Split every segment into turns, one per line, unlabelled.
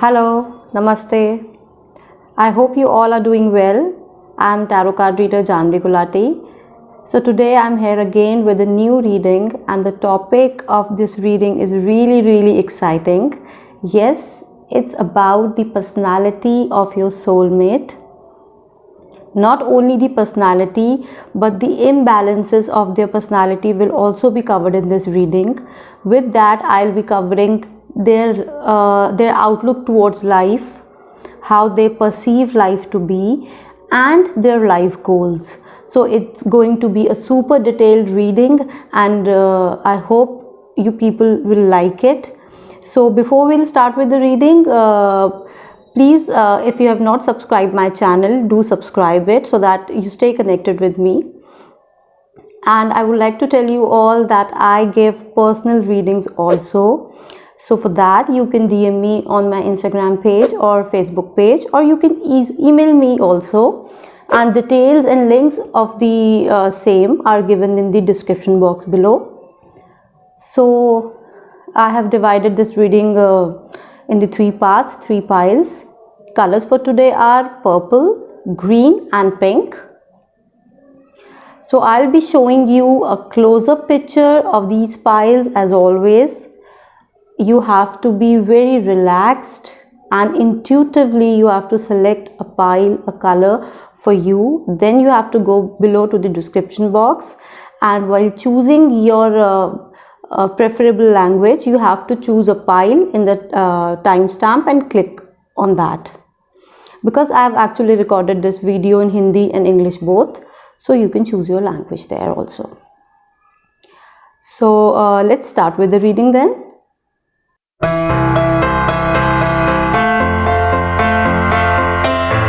Hello, Namaste. I hope you all are doing well. I am Tarot card reader Janvi Gulati. So today I am here again with a new reading, and the topic of this reading is really exciting. Yes, it's about the personality of your soulmate. Not only the personality, but the imbalances of their personality will also be covered in this reading. With that, I'll be covering their outlook towards life, how they perceive life to be, and their life goals. So it's going to be a super detailed reading, and I hope you people will like it. So before we'll start with the reading, please, if you have not subscribed my channel, do subscribe it so that you stay connected with me. And I would like to tell you all that I give personal readings also. So for that, you can DM me on my Instagram page or Facebook page, or you can email me also. And details and links of the same are given in the description box below. So I have divided this reading in the 3 parts, 3 piles. Colors for today are purple, green and pink. So I'll be showing you a close-up picture of these piles as always. You have to be very relaxed and intuitively you have to select a pile, a color for you. Then you have to go below to the description box, and while choosing your preferable language, you have to choose a pile in the timestamp and click on that, because I have actually recorded this video in Hindi and English both, so you can choose your language there also. So let's start with the reading then.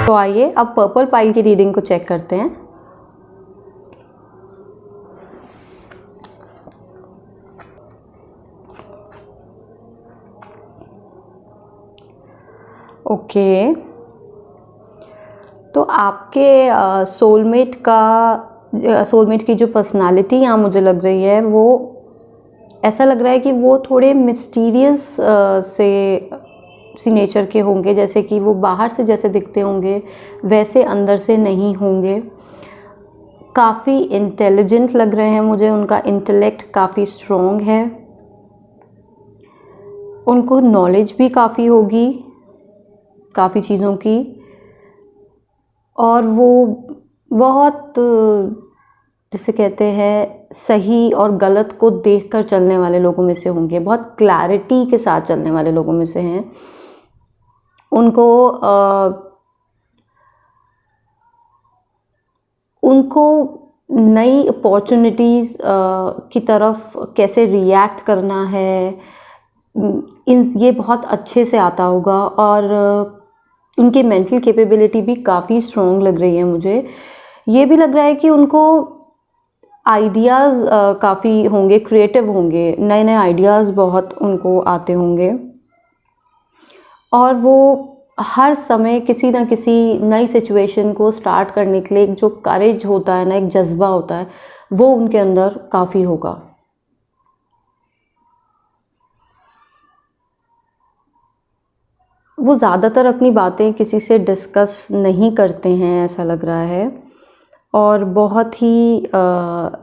तो आइए अब purple pile की reading को check करते हैं। Okay, तो आपके soulmate की जो पर्सनालिटी यहाँ मुझे लग रही है, वो ऐसा लग रहा है कि वो थोड़े मिस्टीरियस सी नेचर के होंगे। जैसे कि वो बाहर से जैसे दिखते होंगे वैसे अंदर से नहीं होंगे। काफ़ी इंटेलिजेंट लग रहे हैं मुझे, उनका इंटेलेक्ट काफ़ी स्ट्रॉन्ग है, उनको नॉलेज भी काफ़ी होगी काफ़ी चीज़ों की, और वो बहुत, जिसे कहते हैं, सही और गलत को देखकर चलने वाले लोगों में से होंगे। बहुत क्लैरिटी के साथ चलने वाले लोगों में से हैं। उनको नई अपॉर्चुनिटीज़ की तरफ कैसे रिएक्ट करना है, ये बहुत अच्छे से आता होगा। और उनकी मेंटल कैपेबिलिटी भी काफ़ी स्ट्रॉन्ग लग रही है मुझे। ये भी लग रहा है कि उनको आइडियाज़ काफ़ी होंगे, क्रिएटिव होंगे, नए नए आइडियाज़ बहुत उनको आते होंगे, और वो हर समय किसी ना किसी नई सिचुएशन को स्टार्ट करने के लिए एक जो करेज होता है ना, एक जज्बा होता है, वो उनके अंदर काफ़ी होगा। वो ज़्यादातर अपनी बातें किसी से डिस्कस नहीं करते हैं, ऐसा लग रहा है। और बहुत ही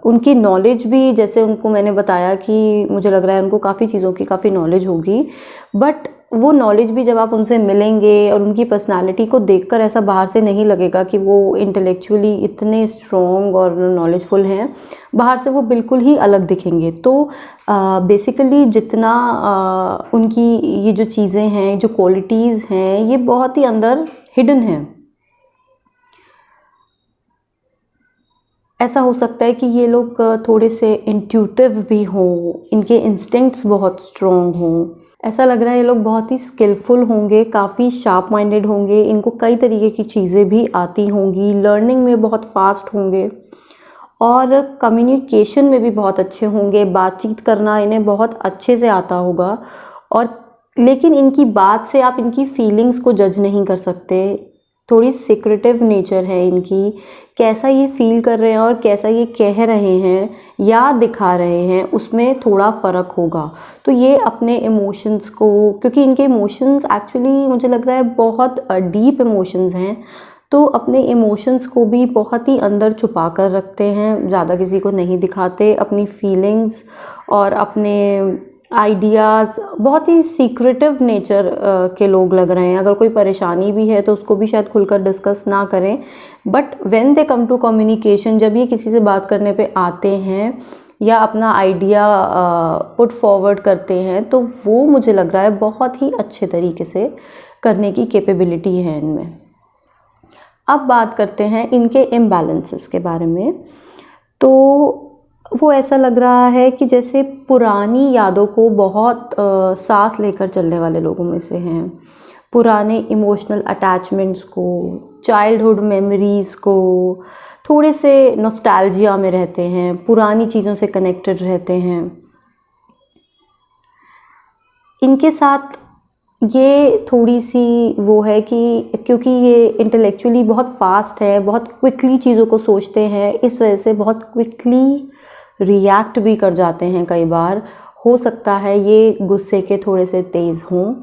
उनकी नॉलेज भी, जैसे उनको मैंने बताया कि मुझे लग रहा है उनको काफ़ी चीज़ों की काफ़ी नॉलेज होगी, बट वो नॉलेज भी जब आप उनसे मिलेंगे और उनकी पर्सनालिटी को देखकर ऐसा बाहर से नहीं लगेगा कि वो इंटेलेक्चुअली इतने स्ट्रॉन्ग और नॉलेजफुल हैं। बाहर से वो बिल्कुल ही अलग दिखेंगे। तो बेसिकली जितना उनकी ये जो चीज़ें हैं, जो क्वालिटीज़ हैं, ये बहुत ही अंदर हिडन हैं। ऐसा हो सकता है कि ये लोग थोड़े से इंट्यूटिव भी हों, इनके इंस्टिंक्ट्स बहुत स्ट्रॉन्ग हों। ऐसा लग रहा है ये लोग बहुत ही स्किलफुल होंगे, काफ़ी शार्प माइंडेड होंगे, इनको कई तरीके की चीज़ें भी आती होंगी, लर्निंग में बहुत फास्ट होंगे, और कम्युनिकेशन में भी बहुत अच्छे होंगे। बातचीत करना इन्हें बहुत अच्छे से आता होगा, और लेकिन इनकी बात से आप इनकी फीलिंग्स को जज नहीं कर सकते। थोड़ी सिक्रेटिव नेचर है इनकी, कैसा ये फील कर रहे हैं और कैसा ये कह रहे हैं या दिखा रहे हैं उसमें थोड़ा फ़र्क होगा। तो ये अपने इमोशंस को, क्योंकि इनके इमोशंस एक्चुअली मुझे लग रहा है बहुत डीप इमोशंस हैं, तो अपने इमोशंस को भी बहुत ही अंदर छुपा कर रखते हैं, ज़्यादा किसी को नहीं दिखाते। अपनी फीलिंग्स और अपने आइडियाज़, बहुत ही सीक्रेटिव नेचर के लोग लग रहे हैं। अगर कोई परेशानी भी है तो उसको भी शायद खुलकर डिस्कस ना करें, but when they come to communication, जब ये किसी से बात करने पे आते हैं या अपना आइडिया पुट फॉरवर्ड करते हैं, तो वो मुझे लग रहा है बहुत ही अच्छे तरीके से करने की कैपेबिलिटी है इनमें। अब बात करते हैं इनके इम्बैलेंसेस के बारे में। तो वो ऐसा लग रहा है कि जैसे पुरानी यादों को बहुत साथ लेकर चलने वाले लोगों में से हैं, पुराने इमोशनल अटैचमेंट्स को, चाइल्डहुड मेमोरीज़ को, थोड़े से नॉस्टैल्जिया में रहते हैं, पुरानी चीज़ों से कनेक्टेड रहते हैं। इनके साथ ये थोड़ी सी वो है कि क्योंकि ये इंटेलेक्चुअली बहुत फास्ट है, बहुत क्विकली चीज़ों को सोचते हैं, इस वजह से बहुत क्विकली रिएक्ट भी कर जाते हैं। कई बार हो सकता है ये गुस्से के थोड़े से तेज़ हों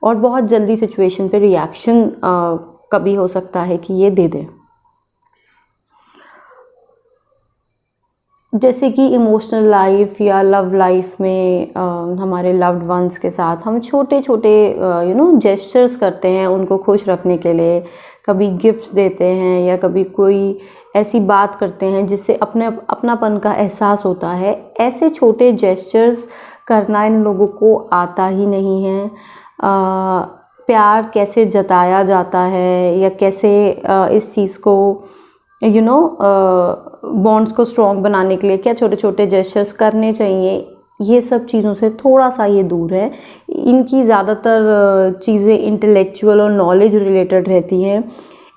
और बहुत जल्दी सिचुएशन पे रिएक्शन कभी हो सकता है कि ये दे दें। जैसे कि इमोशनल लाइफ या लव लाइफ में हमारे लव्ड वंस के साथ हम छोटे छोटे जेस्चर्स करते हैं उनको खुश रखने के लिए, कभी गिफ्ट्स देते हैं या कभी कोई ऐसी बात करते हैं जिससे अपनापन का एहसास होता है। ऐसे छोटे जेस्चर्स करना इन लोगों को आता ही नहीं है। प्यार कैसे जताया जाता है या कैसे इस चीज़ को बॉन्ड्स को स्ट्रॉन्ग बनाने के लिए क्या छोटे छोटे जेस्चर्स करने चाहिए, ये सब चीज़ों से थोड़ा सा ये दूर है। इनकी ज़्यादातर चीज़ें इंटेलेक्चुअल और नॉलेज रिलेटेड रहती हैं।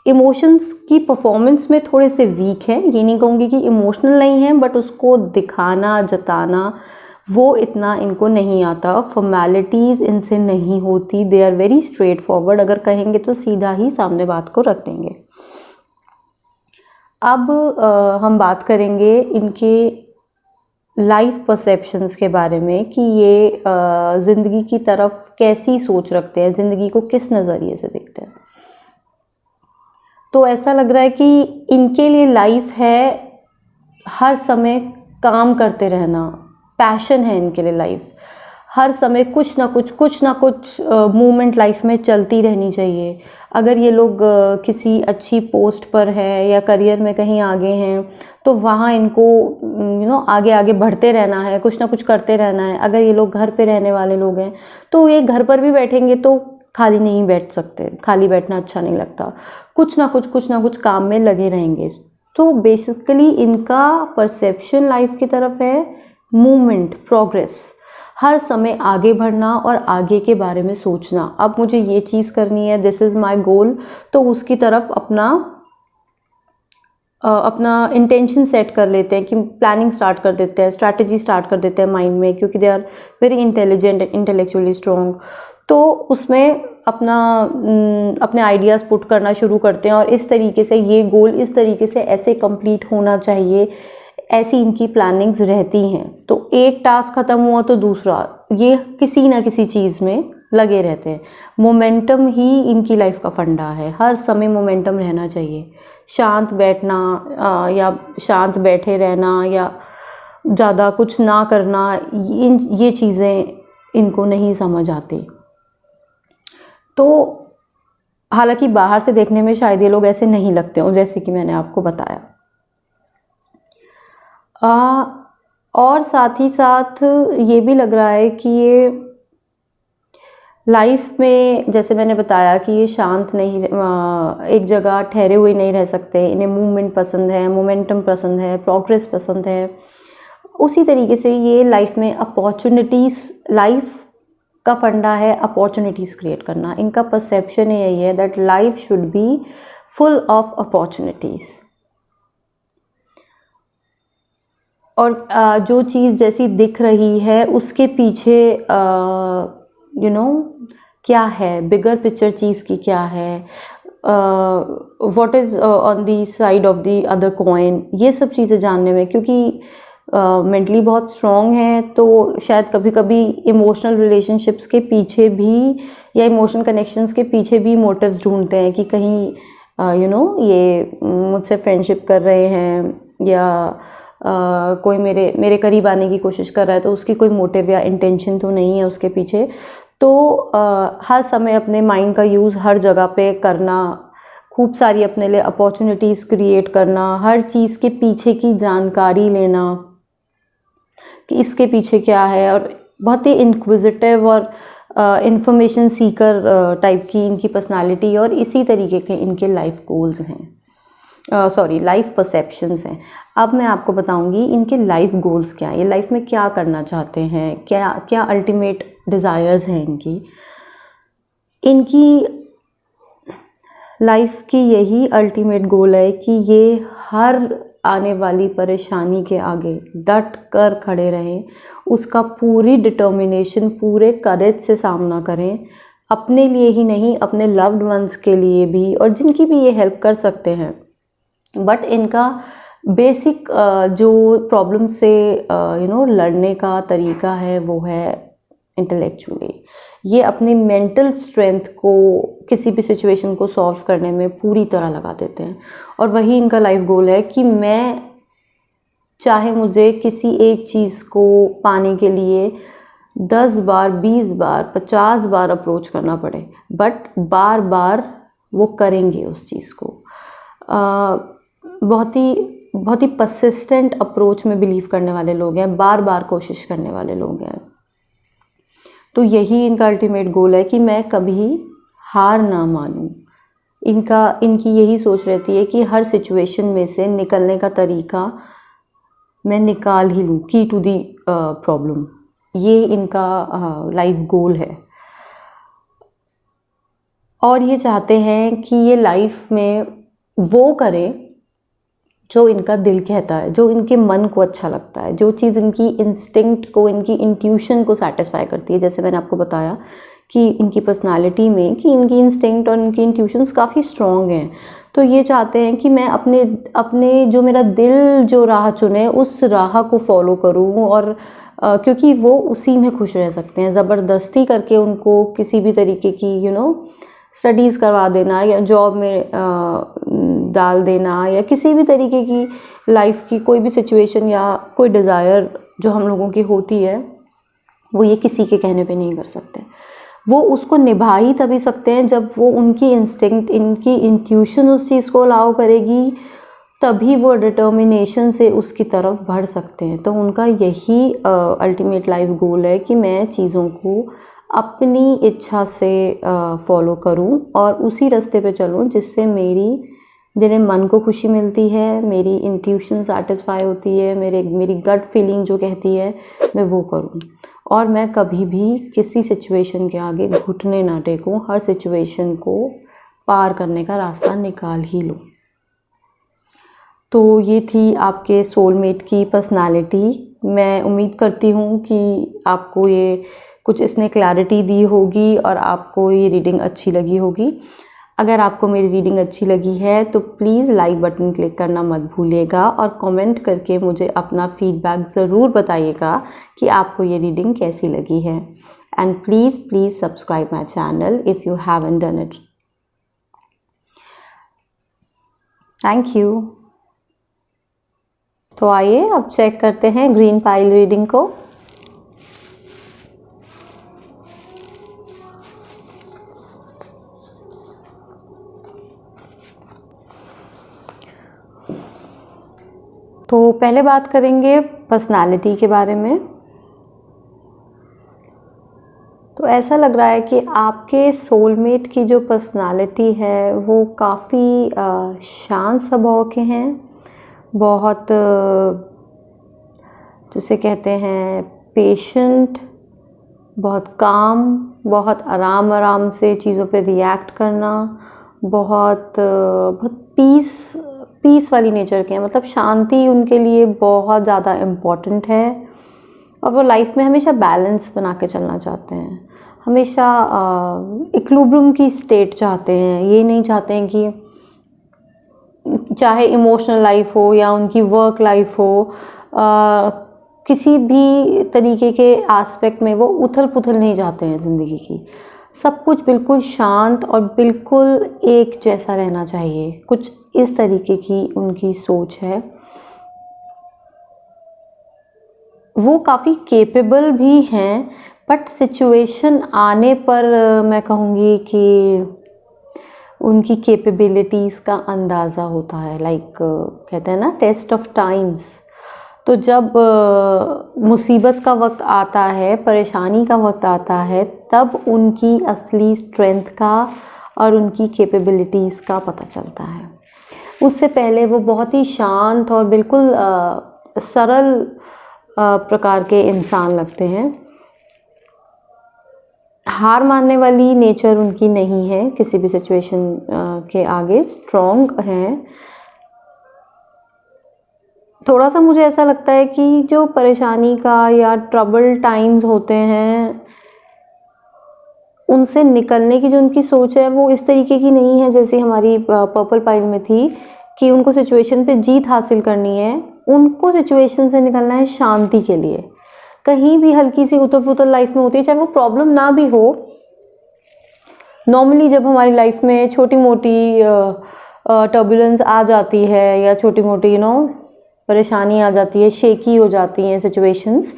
इमोशंस की परफॉर्मेंस में थोड़े से वीक हैं। ये नहीं कहूँगी कि इमोशनल नहीं हैं, बट उसको दिखाना जताना वो इतना इनको नहीं आता। फॉर्मेलिटीज़ इनसे नहीं होती। They are very straightforward. अगर कहेंगे तो सीधा ही सामने बात को रख देंगे। अब हम बात करेंगे इनके लाइफ परसेप्शंस के बारे में कि ये ज़िंदगी की तरफ कैसी सोच रखते हैं, ज़िंदगी को किस नज़रिए से देखते हैं। तो ऐसा लग रहा है कि इनके लिए लाइफ है हर समय काम करते रहना, पैशन है इनके लिए लाइफ। हर समय कुछ ना कुछ मूवमेंट लाइफ में चलती रहनी चाहिए। अगर ये लोग किसी अच्छी पोस्ट पर हैं या करियर में कहीं आगे हैं तो वहाँ इनको आगे आगे बढ़ते रहना है, कुछ ना कुछ करते रहना है। अगर ये लोग घर पे रहने वाले लोग हैं तो ये घर पर भी बैठेंगे तो खाली नहीं बैठ सकते, खाली बैठना अच्छा नहीं लगता। कुछ ना कुछ काम में लगे रहेंगे। तो बेसिकली इनका परसेप्शन लाइफ की तरफ है मूवमेंट, प्रोग्रेस, हर समय आगे बढ़ना और आगे के बारे में सोचना। अब मुझे ये चीज़ करनी है, दिस इज़ माय गोल, तो उसकी तरफ अपना इंटेंशन सेट कर लेते हैं कि प्लानिंग स्टार्ट कर देते हैं, स्ट्रैटेजी स्टार्ट कर देते हैं माइंड में, क्योंकि they are very intelligent, intellectually strong. तो उसमें अपने आइडियाज़ पुट करना शुरू करते हैं और इस तरीके से ये गोल इस तरीके से ऐसे कंप्लीट होना चाहिए, ऐसी इनकी प्लानिंग्स रहती हैं। तो एक टास्क ख़त्म हुआ तो दूसरा, ये किसी ना किसी चीज़ में लगे रहते हैं। मोमेंटम ही इनकी लाइफ का फंडा है। हर समय मोमेंटम रहना चाहिए। शांत बैठना या शांत बैठे रहना या ज़्यादा कुछ ना करना, ये चीज़ें इनको नहीं समझ आती। तो हालांकि बाहर से देखने में शायद ये लोग ऐसे नहीं लगते हों, जैसे कि मैंने आपको बताया। और साथ ही साथ ये भी लग रहा है कि ये लाइफ में, जैसे मैंने बताया कि ये शांत नहीं, एक जगह ठहरे हुए नहीं रह सकते। इन्हें मूवमेंट पसंद है, मोमेंटम पसंद है, प्रोग्रेस पसंद है। उसी तरीके से ये लाइफ में अपॉर्चुनिटीज़, लाइफ का फंडा है अपॉर्चुनिटीज़ क्रिएट करना। इनका परसेप्शन यही है that life should be full of opportunities. और जो चीज़ जैसी दिख रही है उसके पीछे क्या है, बिगर पिक्चर चीज़ की क्या है, what is on the side of the other coin, ये सब चीज़ें जानने में, क्योंकि मेंटली बहुत स्ट्रॉन्ग है तो शायद कभी कभी इमोशनल रिलेशनशिप्स के पीछे भी या इमोशनल कनेक्शंस के पीछे भी मोटिव्स ढूंढते हैं कि कहीं ये मुझसे फ्रेंडशिप कर रहे हैं या कोई मेरे करीब आने की कोशिश कर रहा है, तो उसकी कोई मोटिव या इंटेंशन तो नहीं है उसके पीछे। तो हर समय अपने माइंड का यूज़ हर जगह पे करना, खूब सारी अपने लिए अपॉर्चुनिटीज़ क्रिएट करना, हर चीज़ के पीछे की जानकारी लेना कि इसके पीछे क्या है, और बहुत ही इंक्विजिटिव और इंफॉर्मेशन सीकर टाइप की इनकी पर्सनालिटी, और इसी तरीके के इनके लाइफ गोल्स हैं, लाइफ परसेप्शंस हैं। अब मैं आपको बताऊंगी इनके लाइफ गोल्स क्या हैं, ये लाइफ में क्या करना चाहते हैं, क्या क्या अल्टीमेट डिज़ायर्स हैं इनकी लाइफ की यही अल्टीमेट गोल है कि ये हर आने वाली परेशानी के आगे डट कर खड़े रहें, उसका पूरी डिटर्मिनेशन, पूरे करेज से सामना करें, अपने लिए ही नहीं अपने लव्ड वंस के लिए भी, और जिनकी भी ये हेल्प कर सकते हैं। बट इनका बेसिक जो प्रॉब्लम से लड़ने का तरीका है वो है इंटेलेक्चुअली। ये अपनी मेंटल स्ट्रेंथ को किसी भी सिचुएशन को सॉल्व करने में पूरी तरह लगा देते हैं, और वही इनका लाइफ गोल है कि मैं चाहे मुझे किसी एक चीज़ को पाने के लिए 10 बार, 20 बार, 50 बार अप्रोच करना पड़े, बट बार बार वो करेंगे उस चीज़ को। बहुत ही परसिस्टेंट अप्रोच में बिलीव करने वाले लोग हैं, बार बार कोशिश करने वाले लोग हैं। तो यही इनका अल्टीमेट गोल है कि मैं कभी हार ना मानूं। इनकी यही सोच रहती है कि हर सिचुएशन में से निकलने का तरीका मैं निकाल ही लूं, की टू दी प्रॉब्लम। ये इनका लाइफ गोल है, और ये चाहते हैं कि ये लाइफ में वो करें जो इनका दिल कहता है, जो इनके मन को अच्छा लगता है, जो चीज़ इनकी इंस्टिंक्ट को, इनकी इंट्यूशन को सेटिस्फाई करती है। जैसे मैंने आपको बताया कि इनकी पर्सनालिटी में कि इनकी इंस्टिंक्ट और इनकी इंट्यूशंस काफ़ी स्ट्रॉन्ग हैं। तो ये चाहते हैं कि मैं अपने जो मेरा दिल जो राह चुने उस राह को फॉलो करूं, और क्योंकि वो उसी में खुश रह सकते हैं। ज़बरदस्ती करके उनको किसी भी तरीके की स्टडीज़ करवा देना या जॉब में डाल देना या किसी भी तरीके की लाइफ की कोई भी सिचुएशन या कोई डिज़ायर जो हम लोगों की होती है, वो ये किसी के कहने पे नहीं कर सकते। वो उसको निभा ही तभी सकते हैं जब वो उनकी इंस्टिंक्ट, इनकी इंट्यूशन उस चीज़ को अलाउ करेगी, तभी वो डिटर्मिनेशन से उसकी तरफ बढ़ सकते हैं। तो उनका यही अल्टीमेट लाइफ गोल है कि मैं चीज़ों को अपनी इच्छा से फॉलो करूं और उसी रास्ते पे चलूं जिससे मेरे मन को खुशी मिलती है, मेरी इंट्यूशन सेटिस्फाई होती है, मेरी गट फीलिंग जो कहती है मैं वो करूं, और मैं कभी भी किसी सिचुएशन के आगे घुटने ना टेकूं, हर सिचुएशन को पार करने का रास्ता निकाल ही लूं। तो ये थी आपके सोलमेट की पर्सनालिटी। मैं उम्मीद करती हूँ कि आपको ये कुछ इसने क्लैरिटी दी होगी और आपको ये रीडिंग अच्छी लगी होगी। अगर आपको मेरी रीडिंग अच्छी लगी है तो प्लीज़ लाइक बटन क्लिक करना मत भूलिएगा, और कमेंट करके मुझे अपना फीडबैक ज़रूर बताइएगा कि आपको ये रीडिंग कैसी लगी है। And please subscribe my channel if you haven't done it. Thank you. तो आइए अब चेक करते हैं ग्रीन पाइल रीडिंग को। तो पहले बात करेंगे पर्सनालिटी के बारे में। तो ऐसा लग रहा है कि आपके सोलमेट की जो पर्सनालिटी है वो काफ़ी शांत स्वभाव के हैं, बहुत जिसे कहते हैं पेशेंट, बहुत काम, बहुत आराम से चीज़ों पे रिएक्ट करना, बहुत पीस वाली नेचर के हैं। मतलब शांति उनके लिए बहुत ज़्यादा इम्पॉर्टेंट है, और वो लाइफ में हमेशा बैलेंस बना के चलना चाहते हैं। हमेशा इक्विलिब्रियम की स्टेट चाहते हैं। ये नहीं चाहते हैं कि चाहे इमोशनल लाइफ हो या उनकी वर्क लाइफ हो, किसी भी तरीके के एस्पेक्ट में वो उथल पुथल नहीं चाहते हैं ज़िंदगी की। सब कुछ बिल्कुल शांत और बिल्कुल एक जैसा रहना चाहिए, कुछ इस तरीके की उनकी सोच है। वो काफ़ी केपेबल भी हैं, बट सिचुएशन आने पर मैं कहूँगी कि उनकी कैपेबिलिटीज़ का अंदाज़ा होता है। लाइक कहते हैं ना, टेस्ट ऑफ टाइम्स। तो जब मुसीबत का वक्त आता है, परेशानी का वक्त आता है, तब उनकी असली स्ट्रेंथ का और उनकी कैपेबिलिटीज़ का पता चलता है। उससे पहले वो बहुत ही शांत और बिल्कुल सरल प्रकार के इंसान लगते हैं। हार मानने वाली नेचर उनकी नहीं है, किसी भी सिचुएशन के आगे स्ट्रॉन्ग हैं। थोड़ा सा मुझे ऐसा लगता है कि जो परेशानी का या ट्रबल टाइम्स होते हैं, उनसे निकलने की जो उनकी सोच है वो इस तरीके की नहीं है जैसे हमारी पर्पल पाइल में थी कि उनको सिचुएशन पे जीत हासिल करनी है। उनको सिचुएशन से निकलना है शांति के लिए। कहीं भी हल्की सी उथल पुथल लाइफ में होती है, चाहे वो प्रॉब्लम ना भी हो। नॉर्मली जब हमारी लाइफ में छोटी मोटी टर्बुलेंस आ जाती है या छोटी मोटी परेशानी आ जाती है, शेकी हो जाती हैं सिचुएशंस,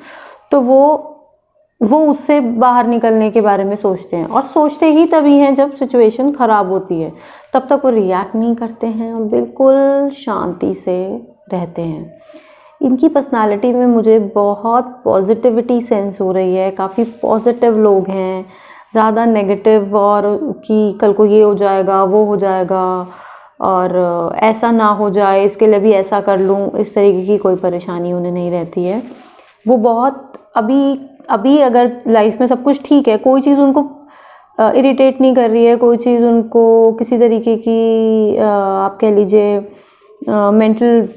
तो वो उससे बाहर निकलने के बारे में सोचते हैं। और सोचते ही तभी हैं जब सिचुएशन ख़राब होती है। तब तक वो रिएक्ट नहीं करते हैं और बिल्कुल शांति से रहते हैं। इनकी पर्सनालिटी में मुझे बहुत पॉजिटिविटी सेंस हो रही है। काफ़ी पॉजिटिव लोग हैं, ज़्यादा नेगेटिव और कि कल को ये हो जाएगा, वो हो जाएगा और ऐसा ना हो जाए, इसके लिए भी ऐसा कर लूँ, इस तरीके की कोई परेशानी उन्हें नहीं रहती है। वो बहुत अभी अगर लाइफ में सब कुछ ठीक है, कोई चीज़ उनको इरिटेट नहीं कर रही है, कोई चीज़ उनको किसी तरीके की आप कह लीजिए मेंटल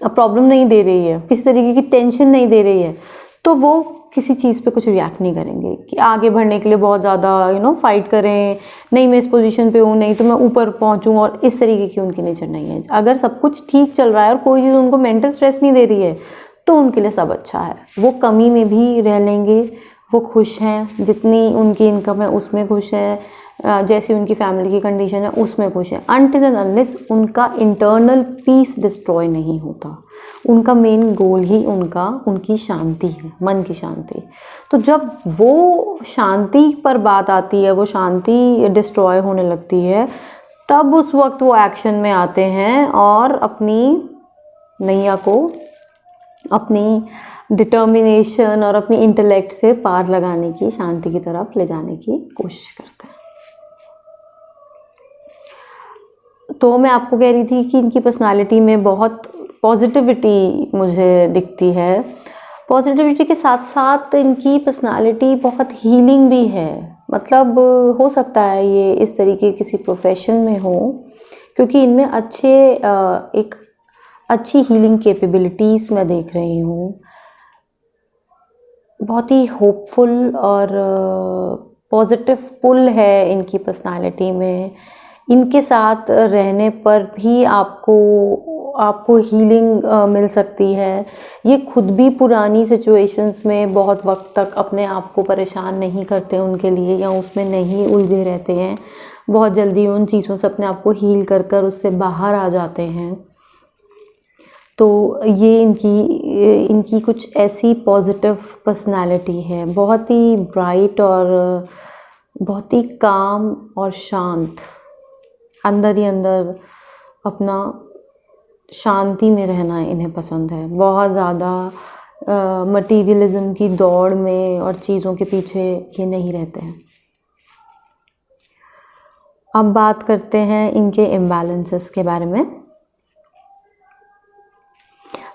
प्रॉब्लम नहीं दे रही है, किसी तरीके की टेंशन नहीं दे रही है, तो वो किसी चीज़ पे कुछ रिएक्ट नहीं करेंगे कि आगे बढ़ने के लिए बहुत ज़्यादा फाइट करें, नहीं मैं इस पोजीशन पे हूँ, नहीं तो मैं ऊपर पहुँचूँ, और इस तरीके की उनकी नेचर नहीं है। अगर सब कुछ ठीक चल रहा है और कोई चीज़ उनको मेंटल स्ट्रेस नहीं दे रही है, तो उनके लिए सब अच्छा है। वो कमी में भी रह लेंगे, वो खुश हैं, जितनी उनकी इनकम है उसमें खुश हैं, जैसी उनकी फैमिली की कंडीशन है उसमें खुश है, अनटिल एंड अनलेस उनका इंटरनल पीस डिस्ट्रॉय नहीं होता। उनका मेन गोल ही उनकी शांति है, मन की शांति। तो जब वो शांति पर बात आती है, वो शांति डिस्ट्रॉय होने लगती है, तब उस वक्त वो एक्शन में आते हैं और अपनी नैया को अपनी डिटर्मिनेशन और अपनी इंटेलेक्ट से पार लगाने की, शांति की तरफ ले जाने की कोशिश करते हैं। तो मैं आपको कह रही थी कि इनकी पर्सनालिटी में बहुत पॉजिटिविटी मुझे दिखती है। पॉजिटिविटी के साथ साथ इनकी पर्सनालिटी बहुत हीलिंग भी है। मतलब हो सकता है ये इस तरीके किसी प्रोफेशन में हो, क्योंकि इनमें एक अच्छी हीलिंग कैपेबिलिटीज़ मैं देख रही हूँ। बहुत ही होपफुल और पॉजिटिव पुल है इनकी पर्सनालिटी में। इनके साथ रहने पर भी आपको हीलिंग मिल सकती है। ये खुद भी पुरानी सिचुएशंस में बहुत वक्त तक अपने आप को परेशान नहीं करते उनके लिए, या उसमें नहीं उलझे रहते हैं। बहुत जल्दी उन चीज़ों से अपने आप को हील कर उससे बाहर आ जाते हैं। तो ये इनकी कुछ ऐसी पॉजिटिव पर्सनालिटी है, बहुत ही ब्राइट और बहुत ही काम और शांत, अंदर ही अंदर अपना शांति में रहना इन्हें पसंद है। बहुत ज़्यादा मटीरियलिज्म की दौड़ में और चीज़ों के पीछे ये नहीं रहते हैं। अब बात करते हैं इनके इम्बैलेंसेस के बारे में।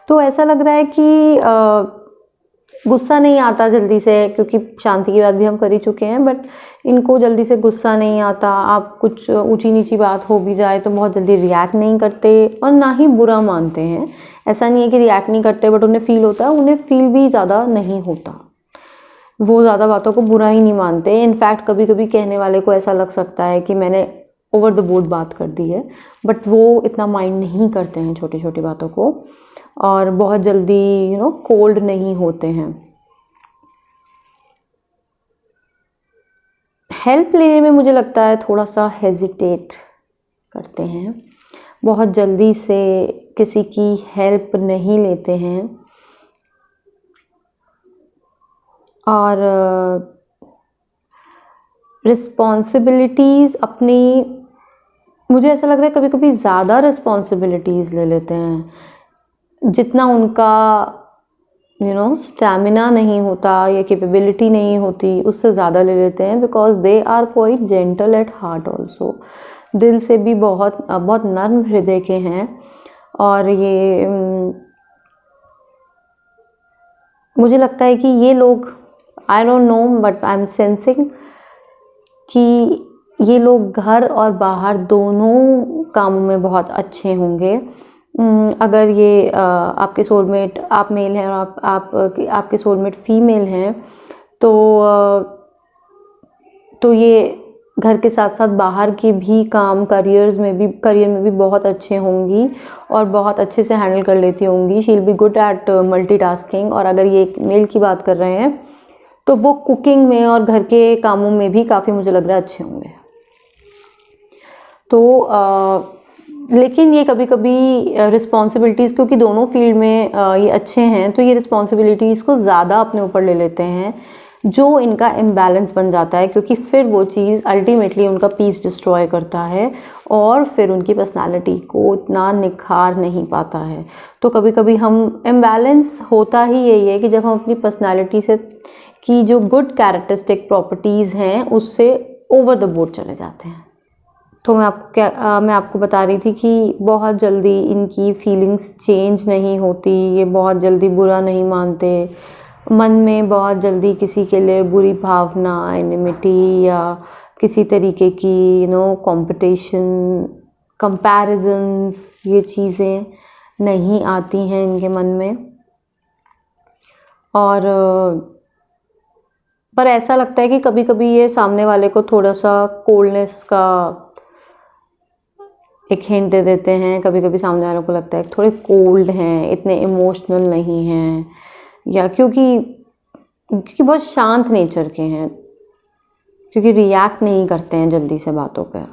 तो ऐसा लग रहा है कि गुस्सा नहीं आता जल्दी से, क्योंकि शांति की बात भी हम कर ही चुके हैं, बट इनको जल्दी से गुस्सा नहीं आता। आप कुछ ऊंची नीची बात हो भी जाए तो बहुत जल्दी रिएक्ट नहीं करते और ना ही बुरा मानते हैं। ऐसा नहीं है कि रिएक्ट नहीं करते, बट उन्हें फील होता है, उन्हें फील भी ज़्यादा नहीं होता। वो ज़्यादा बातों को बुरा ही नहीं मानते। इनफैक्ट कभी कभी कहने वाले को ऐसा लग सकता है कि मैंने ओवर द बोर्ड बात कर दी है, बट वो इतना माइंड नहीं करते हैं छोटी छोटी बातों को, और बहुत जल्दी कोल्ड नहीं होते हैं। हेल्प लेने में मुझे लगता है थोड़ा सा हेजिटेट करते हैं, बहुत जल्दी से किसी की हेल्प नहीं लेते हैं, और रिस्पॉन्सिबिलिटीज़ अपनी, मुझे ऐसा लग रहा है कभी कभी ज़्यादा रिस्पॉन्सिबिलिटीज़ ले लेते हैं। जितना उनका स्टैमिना नहीं होता या कैपेबिलिटी नहीं होती, उससे ज़्यादा ले लेते हैं, because they are quite gentle at heart also. दिल से भी बहुत बहुत नर्म हृदय के हैं। और ये मुझे लगता है कि ये लोग, I don't know but I am sensing कि ये लोग घर और बाहर दोनों कामों में बहुत अच्छे होंगे। अगर ये आपके सोलमेट, आप मेल हैं और आपके सोलमेट फीमेल हैं, तो ये घर के साथ साथ बाहर के भी काम, करियर में भी बहुत अच्छे होंगी और बहुत अच्छे से हैंडल कर लेती होंगी। She will be good at multitasking. और अगर ये मेल की बात कर रहे हैं तो वो कुकिंग में और घर के कामों में भी काफ़ी, मुझे लग रहा है, अच्छे होंगे। तो लेकिन ये कभी कभी रिस्पॉन्सिबिलिटीज़, क्योंकि दोनों फील्ड में ये अच्छे हैं, तो ये रिस्पॉन्सिबिलिटीज़ को ज़्यादा अपने ऊपर ले लेते हैं, जो इनका इम्बैलेंस बन जाता है, क्योंकि फिर वो चीज़ अल्टीमेटली उनका पीस डिस्ट्रॉय करता है और फिर उनकी पर्सनालिटी को इतना निखार नहीं पाता है। तो कभी कभी हम, इम्बैलेंस होता ही यही है कि जब हम अपनी पर्सनालिटी से की जो गुड कैरेक्टरिस्टिक प्रॉपर्टीज़ हैं उससे ओवर द बोर्ड चले जाते हैं। तो मैं आपको बता रही थी कि बहुत जल्दी इनकी फीलिंग्स चेंज नहीं होती, ये बहुत जल्दी बुरा नहीं मानते, मन में बहुत जल्दी किसी के लिए बुरी भावना, एनिमिटी या किसी तरीके की कंपटीशन, कंपैरिजन्स, ये चीज़ें नहीं आती हैं इनके मन में। और पर ऐसा लगता है कि कभी कभी ये सामने वाले को थोड़ा सा कोल्डनेस का एक हिंट दे देते हैं। कभी कभी सामने वालों को लगता है थोड़े कोल्ड हैं, इतने इमोशनल नहीं हैं, या क्योंकि बहुत शांत नेचर के हैं, क्योंकि रिएक्ट नहीं करते हैं जल्दी से बातों पर।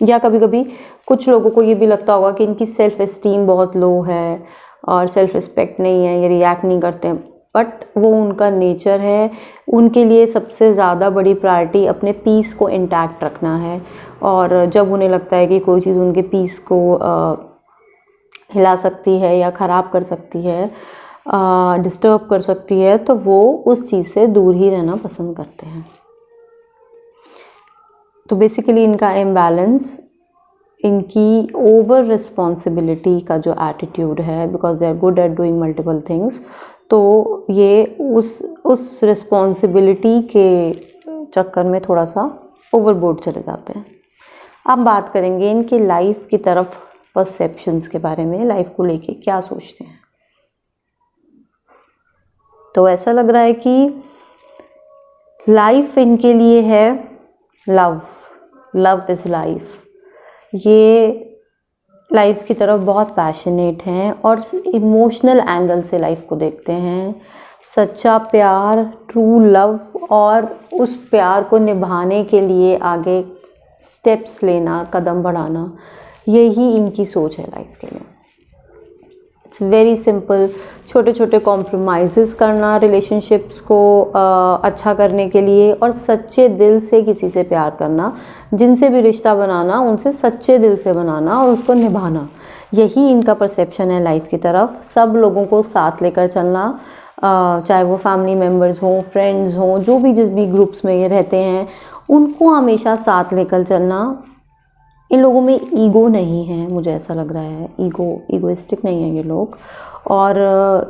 या कभी कभी कुछ लोगों को ये भी लगता होगा कि इनकी सेल्फ एस्टीम बहुत लो है और सेल्फ रिस्पेक्ट नहीं है, ये रिएक्ट नहीं करते हैं, बट वो उनका नेचर है। उनके लिए सबसे ज़्यादा बड़ी प्रायोरिटी अपने पीस को इंटैक्ट रखना है, और जब उन्हें लगता है कि कोई चीज़ उनके पीस को हिला सकती है या ख़राब कर सकती है, डिस्टर्ब कर सकती है, तो वो उस चीज़ से दूर ही रहना पसंद करते हैं। तो बेसिकली इनका इम्बैलेंस, इनकी ओवर रिस्पॉन्सिबिलिटी का जो एटीट्यूड है, because they are good at doing multiple things, तो ये उस रिस्पॉन्सिबिलिटी के चक्कर में थोड़ा सा ओवरबोर्ड चले जाते हैं। अब बात करेंगे इनकी लाइफ की तरफ, परसेप्शंस के बारे में, लाइफ को लेके क्या सोचते हैं। तो ऐसा लग रहा है कि लाइफ इनके लिए है लव, लव इज़ लाइफ। ये लाइफ की तरफ बहुत पैशनेट हैं और इमोशनल एंगल से लाइफ को देखते हैं। सच्चा प्यार, ट्रू लव, और उस प्यार को निभाने के लिए आगे स्टेप्स लेना, कदम बढ़ाना, यही इनकी सोच है लाइफ के लिए। It's very simple. छोटे छोटे कॉम्प्रोमाइज़ करना रिलेशनशिप्स को अच्छा करने के लिए, और सच्चे दिल से किसी से प्यार करना, जिनसे भी रिश्ता बनाना उनसे सच्चे दिल से बनाना और उसको निभाना, यही इनका परसेप्शन है लाइफ की तरफ। सब लोगों को साथ लेकर चलना, चाहे वो फैमिली मेम्बर्स हों, फ्रेंड्स हों, जो भी जिस भी ग्रुप्स में ये रहते हैं, उनको हमेशा साथ लेकर चलना। इन लोगों में ईगो नहीं है, मुझे ऐसा लग रहा है, ईगोइस्टिक नहीं है ये लोग, और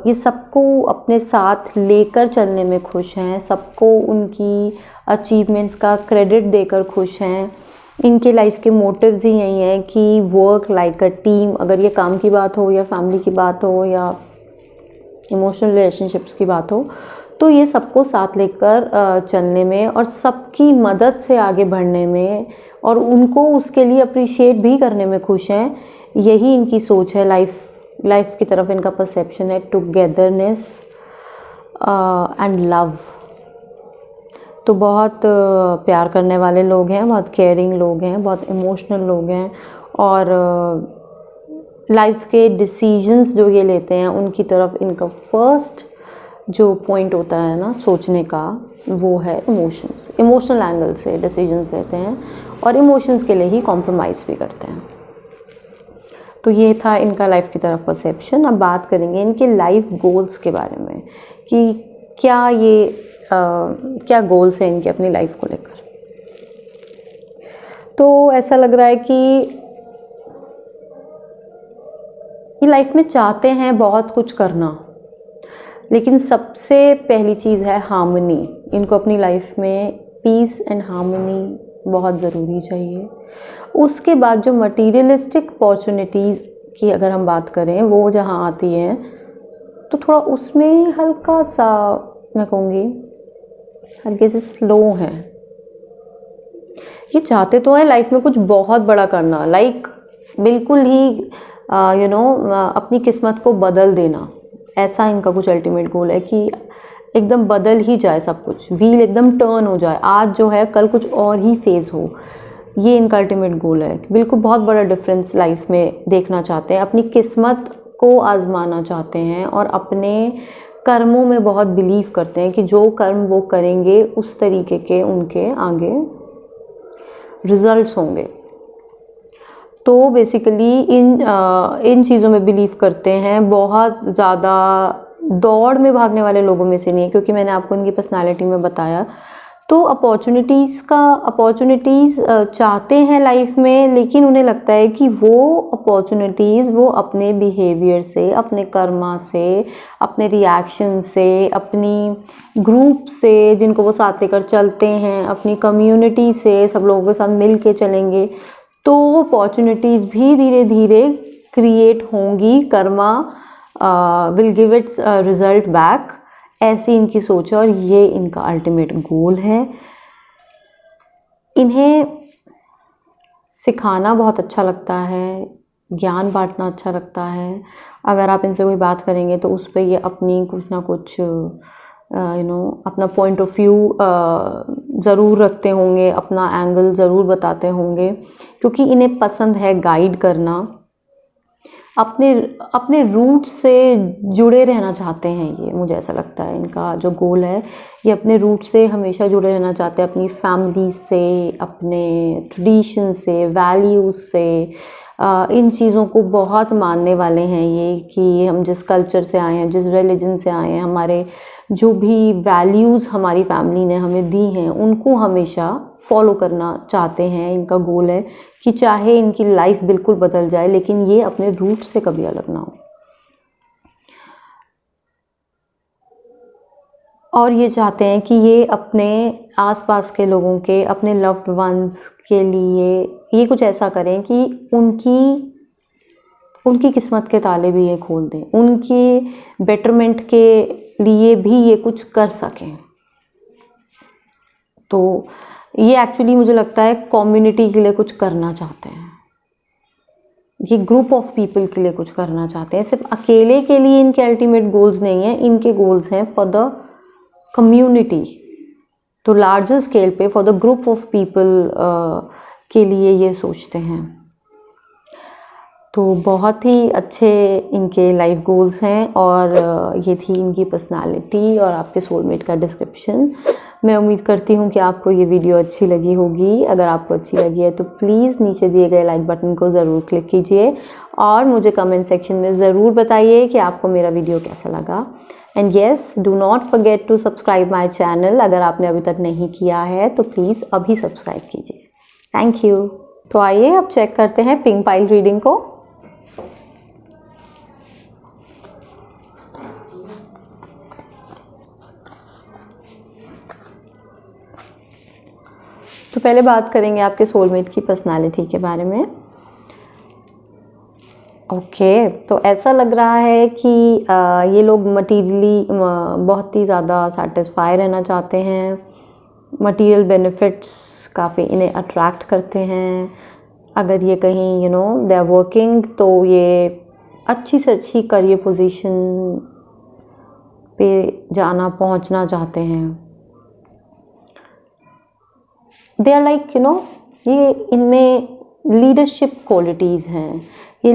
ये सबको अपने साथ लेकर चलने में खुश हैं, सबको उनकी अचीवमेंट्स का क्रेडिट देकर खुश हैं। इनके लाइफ के मोटिव्स ही यही हैं कि वर्क लाइक अ टीम, अगर ये काम की बात हो या फैमिली की बात हो या इमोशनल रिलेशनशिप्स की बात हो, तो ये सबको साथ लेकर चलने में और सबकी मदद से आगे बढ़ने में और उनको उसके लिए अप्रिशिएट भी करने में खुश हैं, यही इनकी सोच है। लाइफ की तरफ इनका परसेप्शन है, टुगेदरनेस एंड लव। तो बहुत प्यार करने वाले लोग हैं, बहुत केयरिंग लोग हैं, बहुत इमोशनल लोग हैं और लाइफ के डिसीजंस जो ये लेते हैं उनकी तरफ इनका फर्स्ट जो पॉइंट होता है ना सोचने का, वो है इमोशंस। इमोशनल एंगल से डिसीजंस लेते हैं और इमोशंस के लिए ही कॉम्प्रोमाइज़ भी करते हैं। तो ये था इनका लाइफ की तरफ परसेप्शन। अब बात करेंगे इनके लाइफ गोल्स के बारे में कि क्या गोल्स हैं इनके अपनी लाइफ को लेकर। तो ऐसा लग रहा है कि ये लाइफ में चाहते हैं बहुत कुछ करना, लेकिन सबसे पहली चीज़ है हार्मनी। इनको अपनी लाइफ में पीस एंड हार्मनी बहुत ज़रूरी चाहिए। उसके बाद जो मटीरियलिस्टिक अपॉर्चुनिटीज़ की अगर हम बात करें, वो जहाँ आती हैं तो थोड़ा उसमें हल्का सा मैं कहूँगी हल्के से स्लो हैं। ये चाहते तो है लाइफ में कुछ बहुत बड़ा करना, लाइक बिल्कुल ही अपनी किस्मत को बदल देना, ऐसा इनका कुछ अल्टीमेट गोल है कि एकदम बदल ही जाए सब कुछ, व्हील एकदम टर्न हो जाए, आज जो है कल कुछ और ही फेज़ हो। ये इनका अल्टीमेट गोल है। बिल्कुल बहुत बड़ा डिफरेंस लाइफ में देखना चाहते हैं, अपनी किस्मत को आजमाना चाहते हैं और अपने कर्मों में बहुत बिलीव करते हैं कि जो कर्म वो करेंगे उस तरीके के उनके आगे रिजल्ट्स होंगे। तो बेसिकली इन चीज़ों में बिलीव करते हैं। बहुत ज़्यादा दौड़ में भागने वाले लोगों में से नहीं है, क्योंकि मैंने आपको इनकी पर्सनालिटी में बताया। तो अपॉर्चुनिटीज़ चाहते हैं लाइफ में, लेकिन उन्हें लगता है कि वो अपॉर्चुनिटीज़ वो अपने बिहेवियर से, अपने कर्मा से, अपने रिएक्शन से, अपनी ग्रुप से जिनको वो साथ लेकर चलते हैं, अपनी कम्युनिटी से, सब लोगों के साथ मिल के चलेंगे तो अपॉर्चुनिटीज़ भी धीरे धीरे क्रिएट होंगी। Karma will give its result back, ऐसी इनकी सोच है और ये इनका अल्टीमेट गोल है। इन्हें सिखाना बहुत अच्छा लगता है, ज्ञान बांटना अच्छा लगता है। अगर आप इनसे कोई बात करेंगे तो उस पर ये अपनी कुछ ना कुछ अपना पॉइंट ऑफ व्यू ज़रूर रखते होंगे, अपना एंगल ज़रूर बताते होंगे, क्योंकि इन्हें पसंद है गाइड करना। अपने रूट से जुड़े रहना चाहते हैं ये, मुझे ऐसा लगता है इनका जो गोल है, ये अपने रूट से हमेशा जुड़े रहना चाहते हैं, अपनी फैमिली से, अपने ट्रेडिशन से, वैल्यूज़ से। इन चीज़ों को बहुत मानने वाले हैं ये कि हम जिस कल्चर से आए हैं, जिस रिलीजन से आए हैं, हमारे जो भी वैल्यूज़ हमारी फैमिली ने हमें दी हैं उनको हमेशा फॉलो करना चाहते हैं। इनका गोल है कि चाहे इनकी लाइफ बिल्कुल बदल जाए, लेकिन ये अपने रूट से कभी अलग ना हो। और ये चाहते हैं कि ये अपने आसपास के लोगों के, अपने लव्ड वंस के लिए ये कुछ ऐसा करें कि उनकी किस्मत के ताले भी ये खोल दें, उनके बेटरमेंट के लिए भी ये कुछ कर सकें। तो ये एक्चुअली मुझे लगता है कम्युनिटी के लिए कुछ करना चाहते हैं, ये ग्रुप ऑफ पीपल के लिए कुछ करना चाहते हैं। सिर्फ अकेले के लिए इनके अल्टीमेट गोल्स नहीं हैं, इनके गोल्स हैं फॉर द कम्युनिटी, तो लार्जर स्केल पे for the group of people के लिए ये सोचते हैं। तो बहुत ही अच्छे इनके लाइफ गोल्स हैं और ये थी इनकी पर्सनालिटी और आपके सोलमेट का डिस्क्रिप्शन। मैं उम्मीद करती हूँ कि आपको ये वीडियो अच्छी लगी होगी। अगर आपको अच्छी लगी है तो प्लीज़ नीचे दिए गए लाइक बटन को ज़रूर क्लिक कीजिए और मुझे कमेंट सेक्शन में ज़रूर बताइए कि आपको मेरा वीडियो कैसा लगा। And yes, do not forget to subscribe my channel. अगर आपने अभी तक नहीं किया है तो प्लीज़ अभी सब्सक्राइब कीजिए। Thank you. तो आइए अब चेक करते हैं पिंक पाइल रीडिंग को। तो पहले बात करेंगे आपके सोलमेट की पर्सनालिटी के बारे में। ओके, तो ऐसा लग रहा है कि ये लोग मटीरियली बहुत ही ज़्यादा सेटिस्फाई रहना चाहते हैं। मटीरियल बेनिफिट्स काफ़ी इन्हें अट्रैक्ट करते हैं। अगर ये कहीं दे आर वर्किंग तो ये अच्छी से अच्छी करियर पोजीशन पे जाना पहुंचना चाहते हैं। दे आर लाइक ये इनमें लीडरशिप क्वालिटीज़ हैं। ये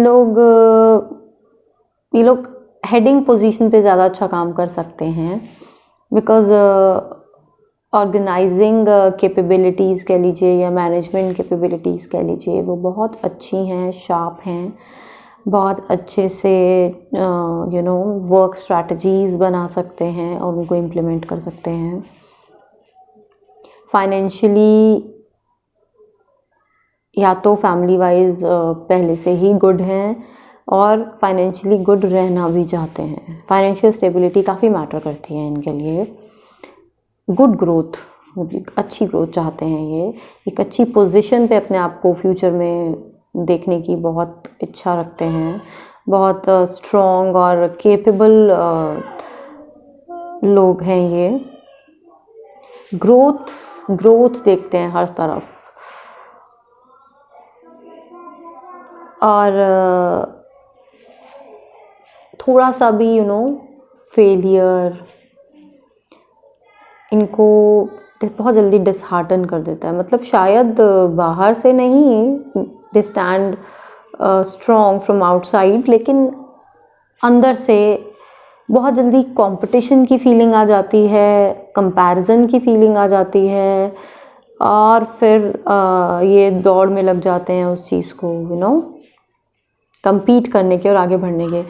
लोग हेडिंग पोजीशन पे ज़्यादा अच्छा काम कर सकते हैं बिकॉज़ ऑर्गेनाइजिंग कैपेबिलिटीज़ कह लीजिए या मैनेजमेंट कैपेबिलिटीज़ कह लीजिए, वो बहुत अच्छी हैं, शार्प हैं। बहुत अच्छे से वर्क स्ट्रैटेजीज़ बना सकते हैं और उनको इम्प्लीमेंट कर सकते हैं। फाइनेंशियली या तो फैमिली वाइज पहले से ही गुड हैं और फाइनेंशियली गुड रहना भी चाहते हैं। फाइनेंशियल स्टेबिलिटी काफ़ी मैटर करती है इनके लिए। गुड ग्रोथ, अच्छी ग्रोथ चाहते हैं ये। एक अच्छी पोजीशन पे अपने आप को फ्यूचर में देखने की बहुत इच्छा रखते हैं। बहुत स्ट्रॉन्ग और केपेबल लोग हैं ये। ग्रोथ देखते हैं हर तरफ। और थोड़ा सा भी फेलियर इनको बहुत जल्दी डिसहार्टन कर देता है। मतलब शायद बाहर से नहीं, they stand strong from outside, लेकिन अंदर से बहुत जल्दी कंपटीशन की फीलिंग आ जाती है, कंपैरिजन की फीलिंग आ जाती है और फिर ये दौड़ में लग जाते हैं उस चीज़ को compete करने के और आगे बढ़ने के,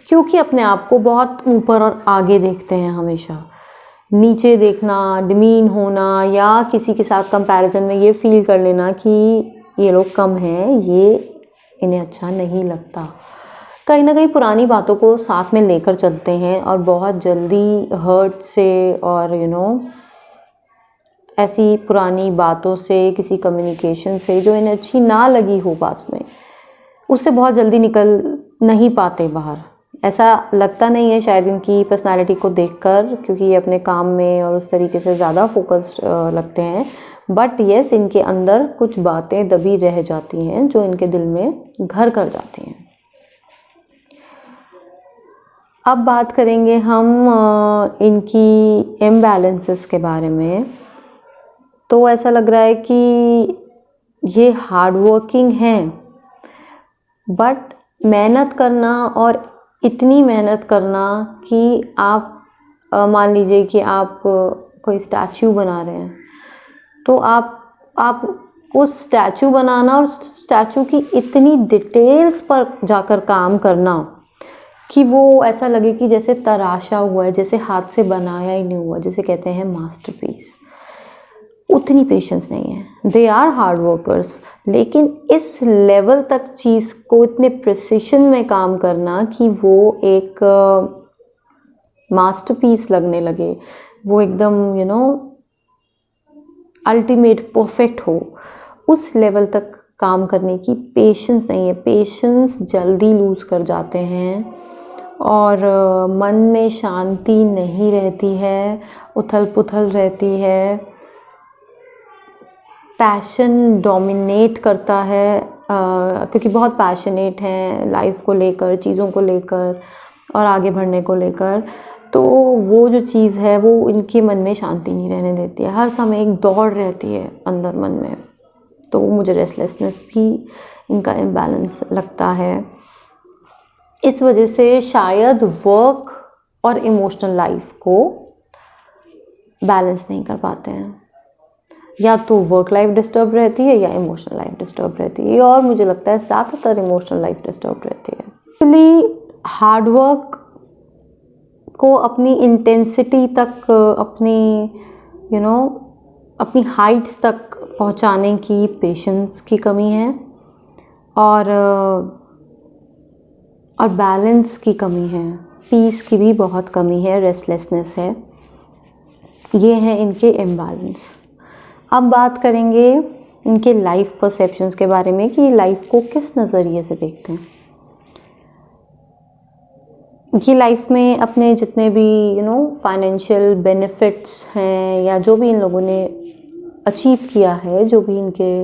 क्योंकि अपने आप को बहुत ऊपर और आगे देखते हैं। हमेशा नीचे देखना, डिमीन होना या किसी के साथ कंपैरिजन में ये फील कर लेना कि ये लोग कम हैं, ये इन्हें अच्छा नहीं लगता। कहीं ना कहीं पुरानी बातों को साथ में लेकर चलते हैं और बहुत जल्दी हर्ट से और ऐसी पुरानी बातों से, किसी कम्युनिकेशन से जो इन्हें अच्छी ना लगी हो पास में, उससे बहुत जल्दी निकल नहीं पाते बाहर। ऐसा लगता नहीं है शायद इनकी पर्सनालिटी को देखकर, क्योंकि ये अपने काम में और उस तरीके से ज़्यादा फोकस्ड लगते हैं। बट येस, इनके अंदर कुछ बातें दबी रह जाती हैं जो इनके दिल में घर कर जाती हैं। अब बात करेंगे हम इनकी इम्बैलेंसेस के बारे में। तो ऐसा लग रहा है कि ये हार्ड वर्किंग हैं, बट मेहनत करना और इतनी मेहनत करना कि आप मान लीजिए कि आप कोई स्टैचू बना रहे हैं, तो आप उस स्टैचू बनाना और स्टैचू की इतनी डिटेल्स पर जाकर काम करना कि वो ऐसा लगे कि जैसे तराशा हुआ है, जैसे हाथ से बनाया ही नहीं हुआ, जिसे कहते हैं मास्टरपीस। उतनी पेशेंस नहीं है। दे आर हार्ड वर्कर्स, लेकिन इस लेवल तक चीज़ को इतने प्रिसिशन में काम करना कि वो एक मास्टरपीस लगने लगे, वो एकदम अल्टीमेट परफेक्ट हो, उस लेवल तक काम करने की पेशेंस नहीं है। पेशेंस जल्दी लूज़ कर जाते हैं और मन में शांति नहीं रहती है, उथल पुथल रहती है। पैशन डोमिनेट करता है क्योंकि बहुत पैशनेट हैं लाइफ को लेकर, चीज़ों को लेकर और आगे बढ़ने को लेकर। तो वो जो चीज़ है वो इनके मन में शांति नहीं रहने देती है। हर समय एक दौड़ रहती है अंदर मन में। तो मुझे रेस्टलेसनेस भी इनका इम्बैलेंस लगता है। इस वजह से शायद वर्क और इमोशनल लाइफ को बैलेंस नहीं कर पाते हैं। या तो वर्क लाइफ डिस्टर्ब रहती है या इमोशनल लाइफ डिस्टर्ब रहती है, और मुझे लगता है ज़्यादातर इमोशनल लाइफ डिस्टर्ब रहती है। एक्चुअली हार्ड वर्क को अपनी इंटेंसिटी तक, अपनी हाइट्स तक पहुंचाने की पेशेंस की कमी है और बैलेंस की कमी है, पीस की भी बहुत कमी है, रेस्टलेसनेस है। ये हैं इनके इम्बैलेंस। अब बात करेंगे इनके लाइफ परसेप्शंस के बारे में कि लाइफ को किस नज़रिए से देखते हैं। ये लाइफ में अपने जितने भी फाइनेंशियल बेनिफिट्स हैं या जो भी इन लोगों ने अचीव किया है, जो भी इनके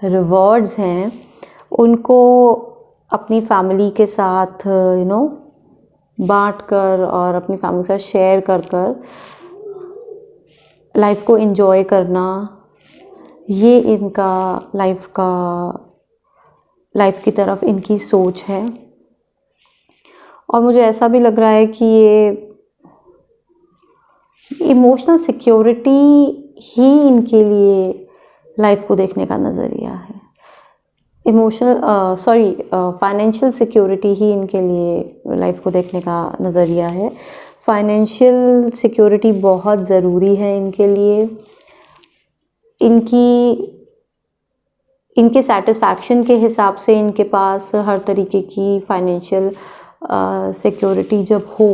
रिवॉर्ड्स हैं, उनको अपनी फैमिली के साथ बांट कर और अपनी फैमिली के साथ शेयर कर लाइफ को एंजॉय करना, ये इनका लाइफ की तरफ इनकी सोच है। और मुझे ऐसा भी लग रहा है कि ये इमोशनल सिक्योरिटी ही इनके लिए लाइफ को देखने का नज़रिया है। फाइनेंशियल सिक्योरिटी ही इनके लिए लाइफ को देखने का नज़रिया है। फाइनेंशियल सिक्योरिटी बहुत ज़रूरी है इनके लिए। इनके सेटिस्फैक्शन के हिसाब से इनके पास हर तरीके की फाइनेंशियल सिक्योरिटी जब हो,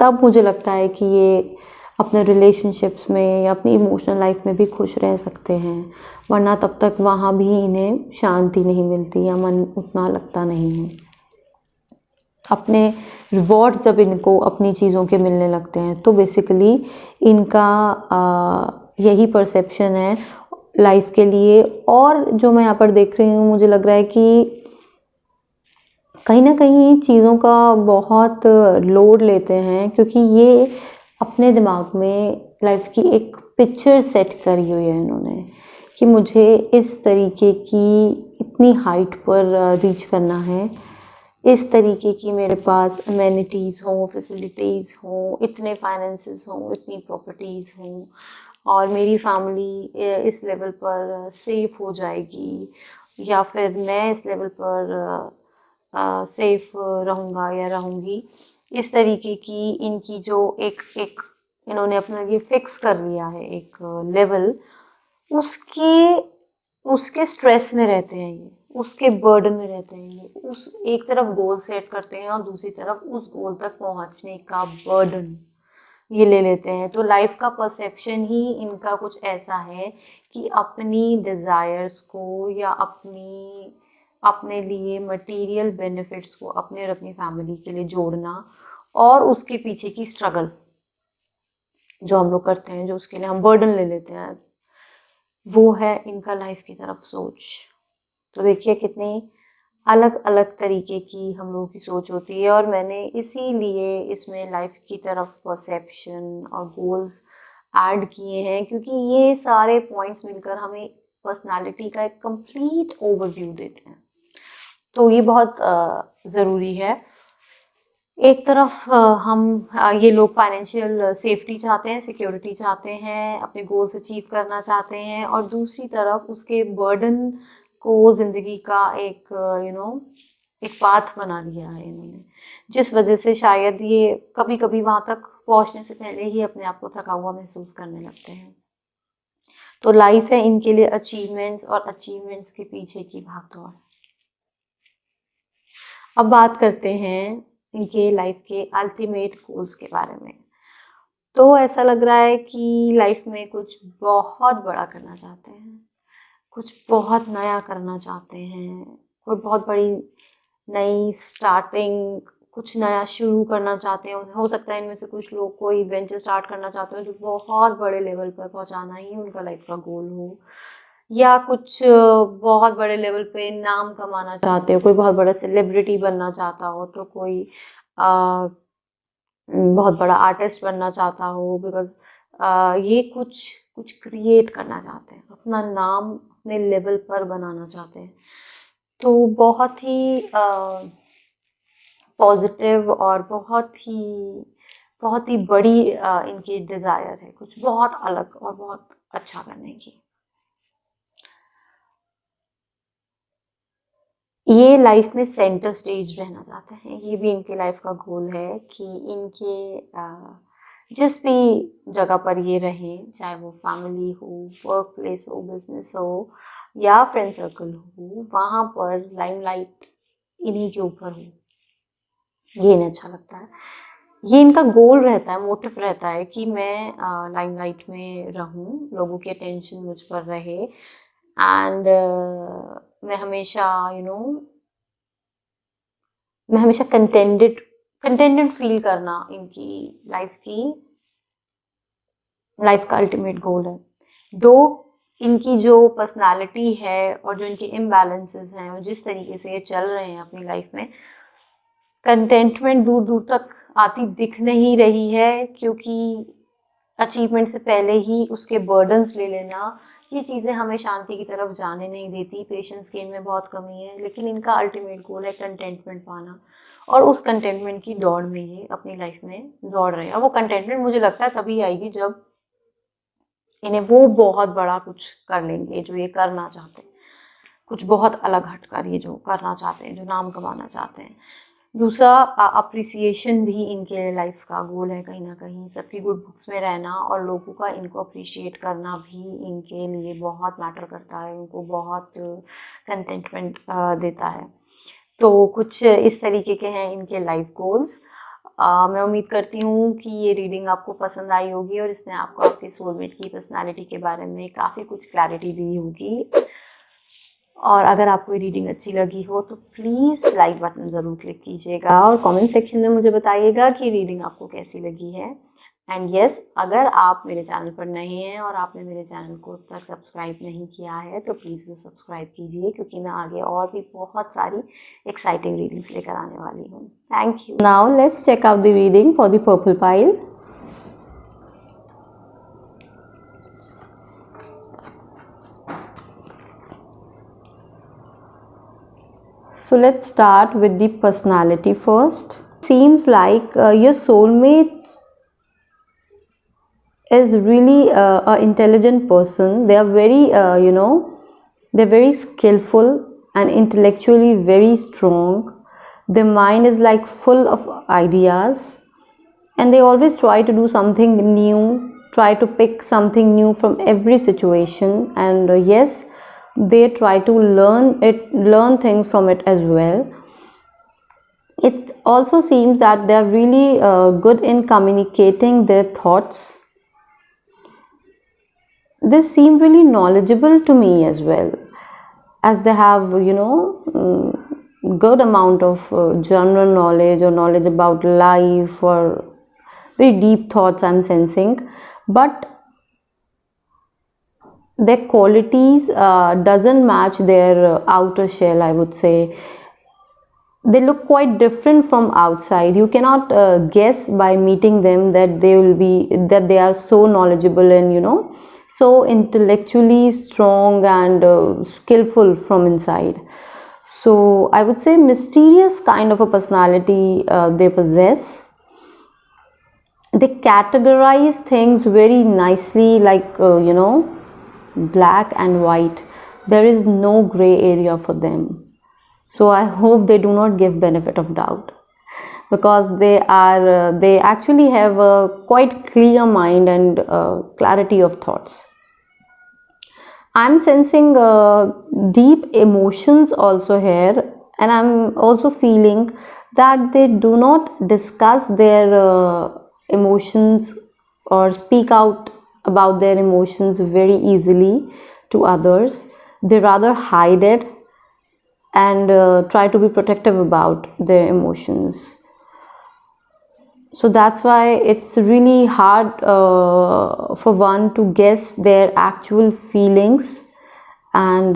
तब मुझे लगता है कि ये अपने रिलेशनशिप्स में या अपनी इमोशनल लाइफ में भी खुश रह सकते हैं। वरना तब तक वहाँ भी इन्हें शांति नहीं मिलती या मन उतना लगता नहीं है। अपने रिवॉर्ड जब इनको अपनी चीज़ों के मिलने लगते हैं तो बेसिकली इनका यही परसेप्शन है लाइफ के लिए। और जो मैं यहाँ पर देख रही हूँ, मुझे लग रहा है कि कहीं ना कहीं चीज़ों का बहुत लोड लेते हैं, क्योंकि ये अपने दिमाग में लाइफ की एक पिक्चर सेट करी हुई है इन्होंने कि मुझे इस तरीके की इतनी हाइट पर रीच करना है, इस तरीके की मेरे पास अमेनिटीज़ हों, फैसिलिटीज़ हों, इतने फाइनेंसेस हों, इतनी प्रॉपर्टीज़ हों, और मेरी फैमिली इस लेवल पर सेफ हो जाएगी, या फिर मैं इस लेवल पर सेफ रहूँगा या रहूँगी। इस तरीके की इनकी जो एक इन्होंने अपना ये फिक्स कर लिया है एक लेवल, उसके स्ट्रेस में रहते हैं ये, उसके बर्डन में रहते हैं ये। उस एक तरफ गोल सेट करते हैं और दूसरी तरफ उस गोल तक पहुंचने का बर्डन ये ले लेते हैं। तो लाइफ का परसेप्शन ही इनका कुछ ऐसा है कि अपनी डिज़ायर्स को या अपने लिए मटेरियल बेनिफिट्स को अपने और अपनी फैमिली के लिए जोड़ना, और उसके पीछे की स्ट्रगल जो हम लोग करते हैं, जो उसके लिए हम बर्डन ले लेते हैं, वो है इनका लाइफ की तरफ सोच। तो देखिए कितनी अलग अलग तरीके की हम लोगों की सोच होती है। और मैंने इसीलिए इसमें लाइफ की तरफ परसेप्शन और गोल्स ऐड किए हैं, क्योंकि ये सारे पॉइंट्स मिलकर हमें पर्सनालिटी का एक कंप्लीट ओवरव्यू देते हैं। तो ये बहुत ज़रूरी है। एक तरफ ये लोग फाइनेंशियल सेफ्टी चाहते हैं, सिक्योरिटी चाहते हैं, अपने गोल्स अचीव करना चाहते हैं, और दूसरी तरफ उसके बर्डन को ज़िंदगी का एक एक पाथ बना लिया है इन्होंने, जिस वजह से शायद ये कभी कभी वहाँ तक पहुँचने से पहले ही अपने आप को थका हुआ महसूस करने लगते हैं। तो लाइफ है इनके लिए अचीवमेंट्स, और अचीवमेंट्स के पीछे की भागदौड़। अब बात करते हैं इनके लाइफ के अल्टीमेट गोल्स के बारे में। तो ऐसा लग रहा है कि लाइफ में कुछ बहुत बड़ा करना चाहते हैं, कुछ बहुत नया करना चाहते हैं, कोई बहुत बड़ी नई स्टार्टिंग, कुछ नया शुरू करना चाहते हैं। हो सकता है इनमें से कुछ लोग कोई वेंचर स्टार्ट करना चाहते हो जो बहुत बड़े लेवल पर पहुंचाना ही उनका लाइफ का गोल हो, या कुछ बहुत बड़े लेवल पे नाम कमाना चाहते हो, कोई बहुत बड़ा सेलिब्रिटी बनना चाहता हो, तो कोई बहुत बड़ा आर्टिस्ट बनना चाहता हो, बिकॉज ये कुछ क्रिएट करना चाहते हैं, अपना नाम अपने लेवल पर बनाना चाहते हैं। तो बहुत ही पॉजिटिव और बहुत ही बड़ी इनकी डिज़ायर है, कुछ बहुत अलग और बहुत अच्छा करने की। ये लाइफ में सेंटर स्टेज रहना चाहते हैं, ये भी इनकी लाइफ का गोल है कि इनके जिस भी जगह पर ये रहें, चाहे वो फैमिली हो, वर्क प्लेस हो, बिजनेस हो या फ्रेंड सर्कल हो, वहाँ पर लाइमलाइट इन्हीं के ऊपर हो, ये इन्हें अच्छा लगता है। ये इनका गोल रहता है, मोटिव रहता है कि मैं लाइमलाइट में रहूं, लोगों की अटेंशन मुझ पर रहे, एंड मैं हमेशा में हमेशा कंटेंटेड फील करना इनकी लाइफ का अल्टीमेट गोल है। दो इनकी जो पर्सनालिटी है और जो इनके इम्बैलेंसेस हैं और जिस तरीके से ये चल रहे हैं अपनी लाइफ में, कंटेंटमेंट दूर दूर तक आती दिख नहीं रही है, क्योंकि अचीवमेंट से पहले ही उसके बर्डन्स ले लेना, ये चीज़ें हमें शांति की तरफ जाने नहीं देती। पेशेंस की इनमें बहुत कमी है, लेकिन इनका अल्टीमेट गोल है कंटेंटमेंट पाना, और उस कंटेंटमेंट की दौड़ में ये अपनी लाइफ में दौड़ रहे हैं। और वो कंटेंटमेंट मुझे लगता है तभी आएगी जब इन्हें वो बहुत बड़ा कुछ कर लेंगे जो ये करना चाहते हैं, कुछ बहुत अलग हटकर ये जो करना चाहते हैं, जो नाम कमाना चाहते हैं। दूसरा, अप्रिसिएशन भी इनके लाइफ का गोल है कहीं ना कहीं। सबकी गुड बुक्स में रहना और लोगों का इनको अप्रिशिएट करना भी इनके लिए बहुत मैटर करता है, उनको बहुत कंटेंटमेंट देता है। तो कुछ इस तरीके के हैं इनके लाइफ गोल्स। मैं उम्मीद करती हूँ कि ये रीडिंग आपको पसंद आई होगी और इसने आपको आपके सोलमेट की पर्सनालिटी के बारे में काफ़ी कुछ क्लैरिटी दी होगी। और अगर आपको ये रीडिंग अच्छी लगी हो तो प्लीज़ लाइक बटन ज़रूर क्लिक कीजिएगा और कमेंट सेक्शन में मुझे बताइएगा कि रीडिंग आपको कैसी लगी है। एंड यस, अगर आप मेरे चैनल पर नए हैं और आपने मेरे चैनल को अब तक सब्सक्राइब नहीं किया है तो प्लीज़ वो सब्सक्राइब कीजिए, क्योंकि मैं आगे और भी बहुत सारी एक्साइटिंग रीडिंग्स लेकर आने वाली हूँ। Thank you. Now let's check out the reading for the purple pile. So let's start with the personality first. Seems like your soulmate is really an intelligent person. They are very, they're very skillful and intellectually very strong. Their mind is like full of ideas, and they always try to do something new, try to pick something new from every situation, and yes, they try to learn things from it as well. It also seems that they are really good in communicating their thoughts. They seem really knowledgeable to me as well, as they have good amount of general knowledge or knowledge about life or very deep thoughts I'm sensing. But their qualities doesn't match their outer shell, I would say. They look quite different from outside. You cannot guess by meeting them that they are so knowledgeable and so intellectually strong and skillful from inside. So I would say mysterious kind of a personality they possess. They categorize things very nicely, like black and white. There is no gray area for them. So I hope they do not give benefit of doubt, because they actually have a quite clear mind and clarity of thoughts. I'm sensing deep emotions also here, and I'm also feeling that they do not discuss their emotions or speak out about their emotions very easily to others. They rather hide it and try to be protective about their emotions. So that's why it's really hard for one to guess their actual feelings and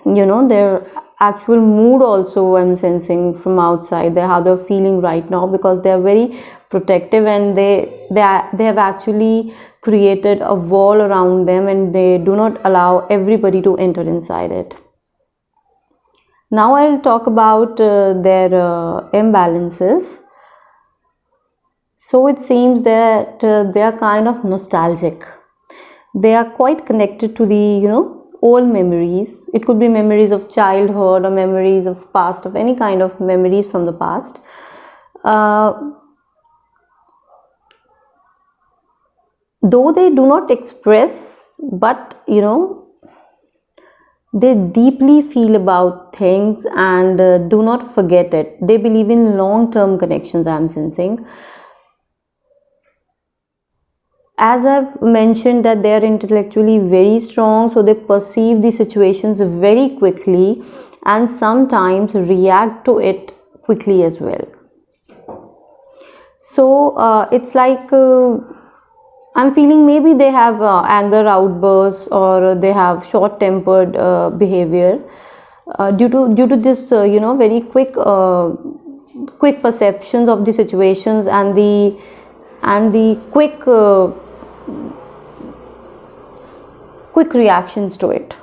their actual mood also. I'm sensing from outside how they're feeling right now, because they're very protective and they have actually created a wall around them, and they do not allow everybody to enter inside it. Now I'll talk about their imbalances. So it seems that they are kind of nostalgic. They are quite connected to the old memories. It could be memories of childhood or memories of past, of any kind of memories from the past. Though they do not express, but they deeply feel about things and do not forget it. They believe in long-term connections, I'm sensing. As I've mentioned that they are intellectually very strong, so they perceive the situations very quickly and sometimes react to it quickly as well. So it's like I'm feeling maybe they have anger outbursts, or they have short-tempered behavior due to this very quick perceptions of the situations, and the quick reactions to it.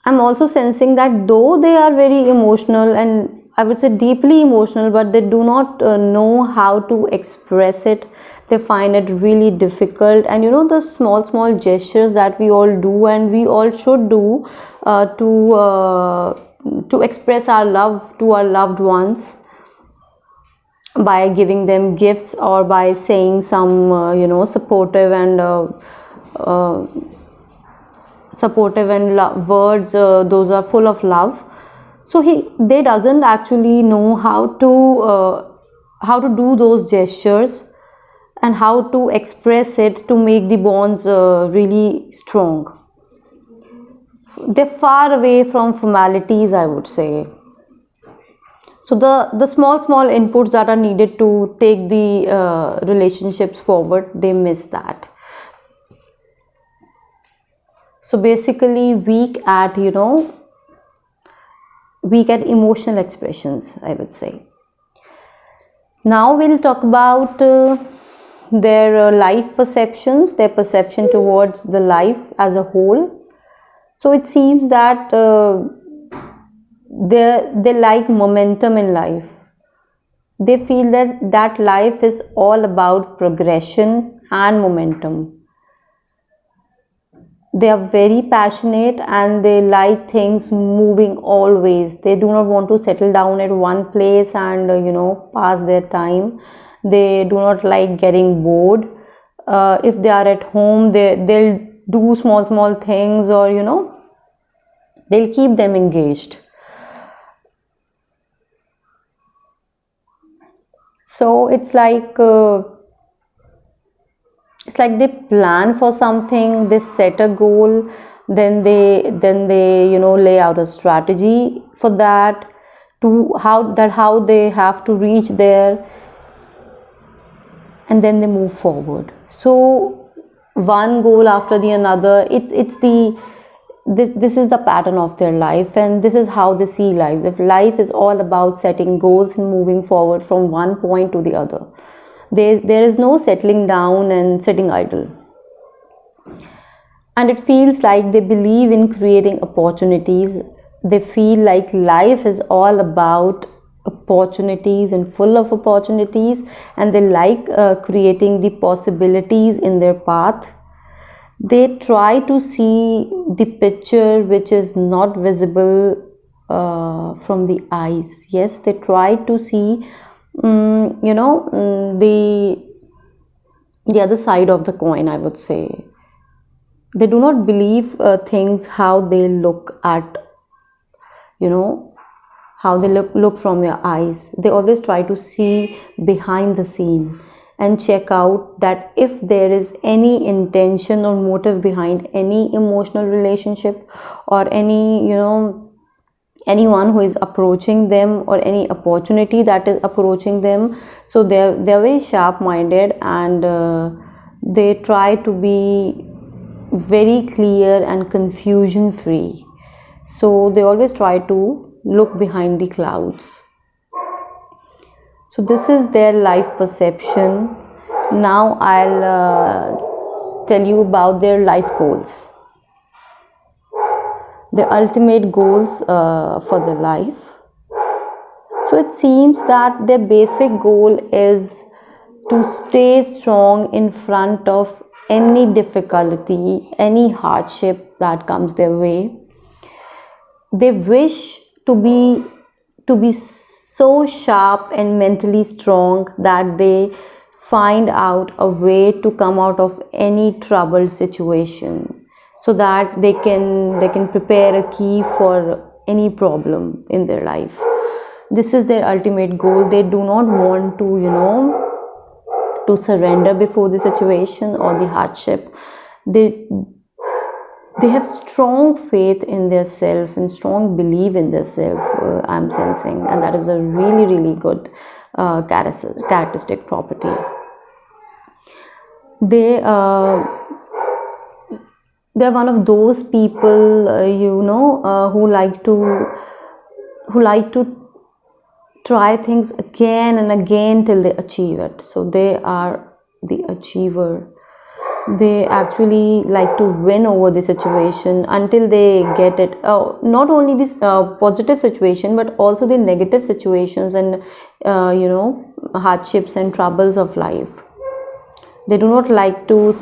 I'm also sensing that though they are very emotional, and I would say deeply emotional, but they do not know how to express it. They find it really difficult. And the small gestures that we all do, and we all should do to express our love to our loved ones, by giving them gifts, or by saying some supportive and words, those are full of love. So they doesn't actually know how to do those gestures, and how to express it to make the bonds really strong. They're far away from formalities, I would say. So the small inputs that are needed to take the relationships forward, they miss that. So basically weak at emotional expressions, I would say. Now we'll talk about their life perceptions, their perception towards the life as a whole. So it seems that they like momentum in life. They feel that life is all about progression and momentum. They are very passionate, and they like things moving always. They do not want to settle down at one place and pass their time. They do not like getting bored. If they are at home, they'll do small things, or they'll keep them engaged. So it's like they plan for something, they set a goal, then they lay out a strategy for that, to how they have to reach there, and then they move forward. So one goal after the another, this is the pattern of their life, and this is how they see life. If life is all about setting goals and moving forward from one point to the other, there is no settling down and sitting idle. And it feels like they believe in creating opportunities. They feel like life is all about opportunities and full of opportunities, and they like creating the possibilities in their path. They try to see the picture which is not visible from the eyes. Yes, they try to see the other side of the coin, I would say. They do not believe things how they look at, how they look from your eyes. They always try to see behind the scene and check out that if there is any intention or motive behind any emotional relationship, or any anyone who is approaching them, or any opportunity that is approaching them. So they're very sharp minded, and they try to be very clear and confusion free. So they always try to look behind the clouds. So this is their life perception. Now I'll tell you about their life goals, the ultimate goals for their life. So it seems that their basic goal is to stay strong in front of any difficulty, any hardship that comes their way. They wish to be so sharp and mentally strong that they find out a way to come out of any troubled situation, so that they can prepare a key for any problem in their life. This is their ultimate goal. They do not want to surrender before the situation or the hardship. They they have strong faith in their self and strong belief in their self. I'm sensing, and that is a really good characteristic property. They're one of those people, who like to try things again and again till they achieve it. So they are the achiever. They actually like to win over the situation until they get it. Not only this positive situation, but also the negative situations and hardships and troubles of life. They do not like to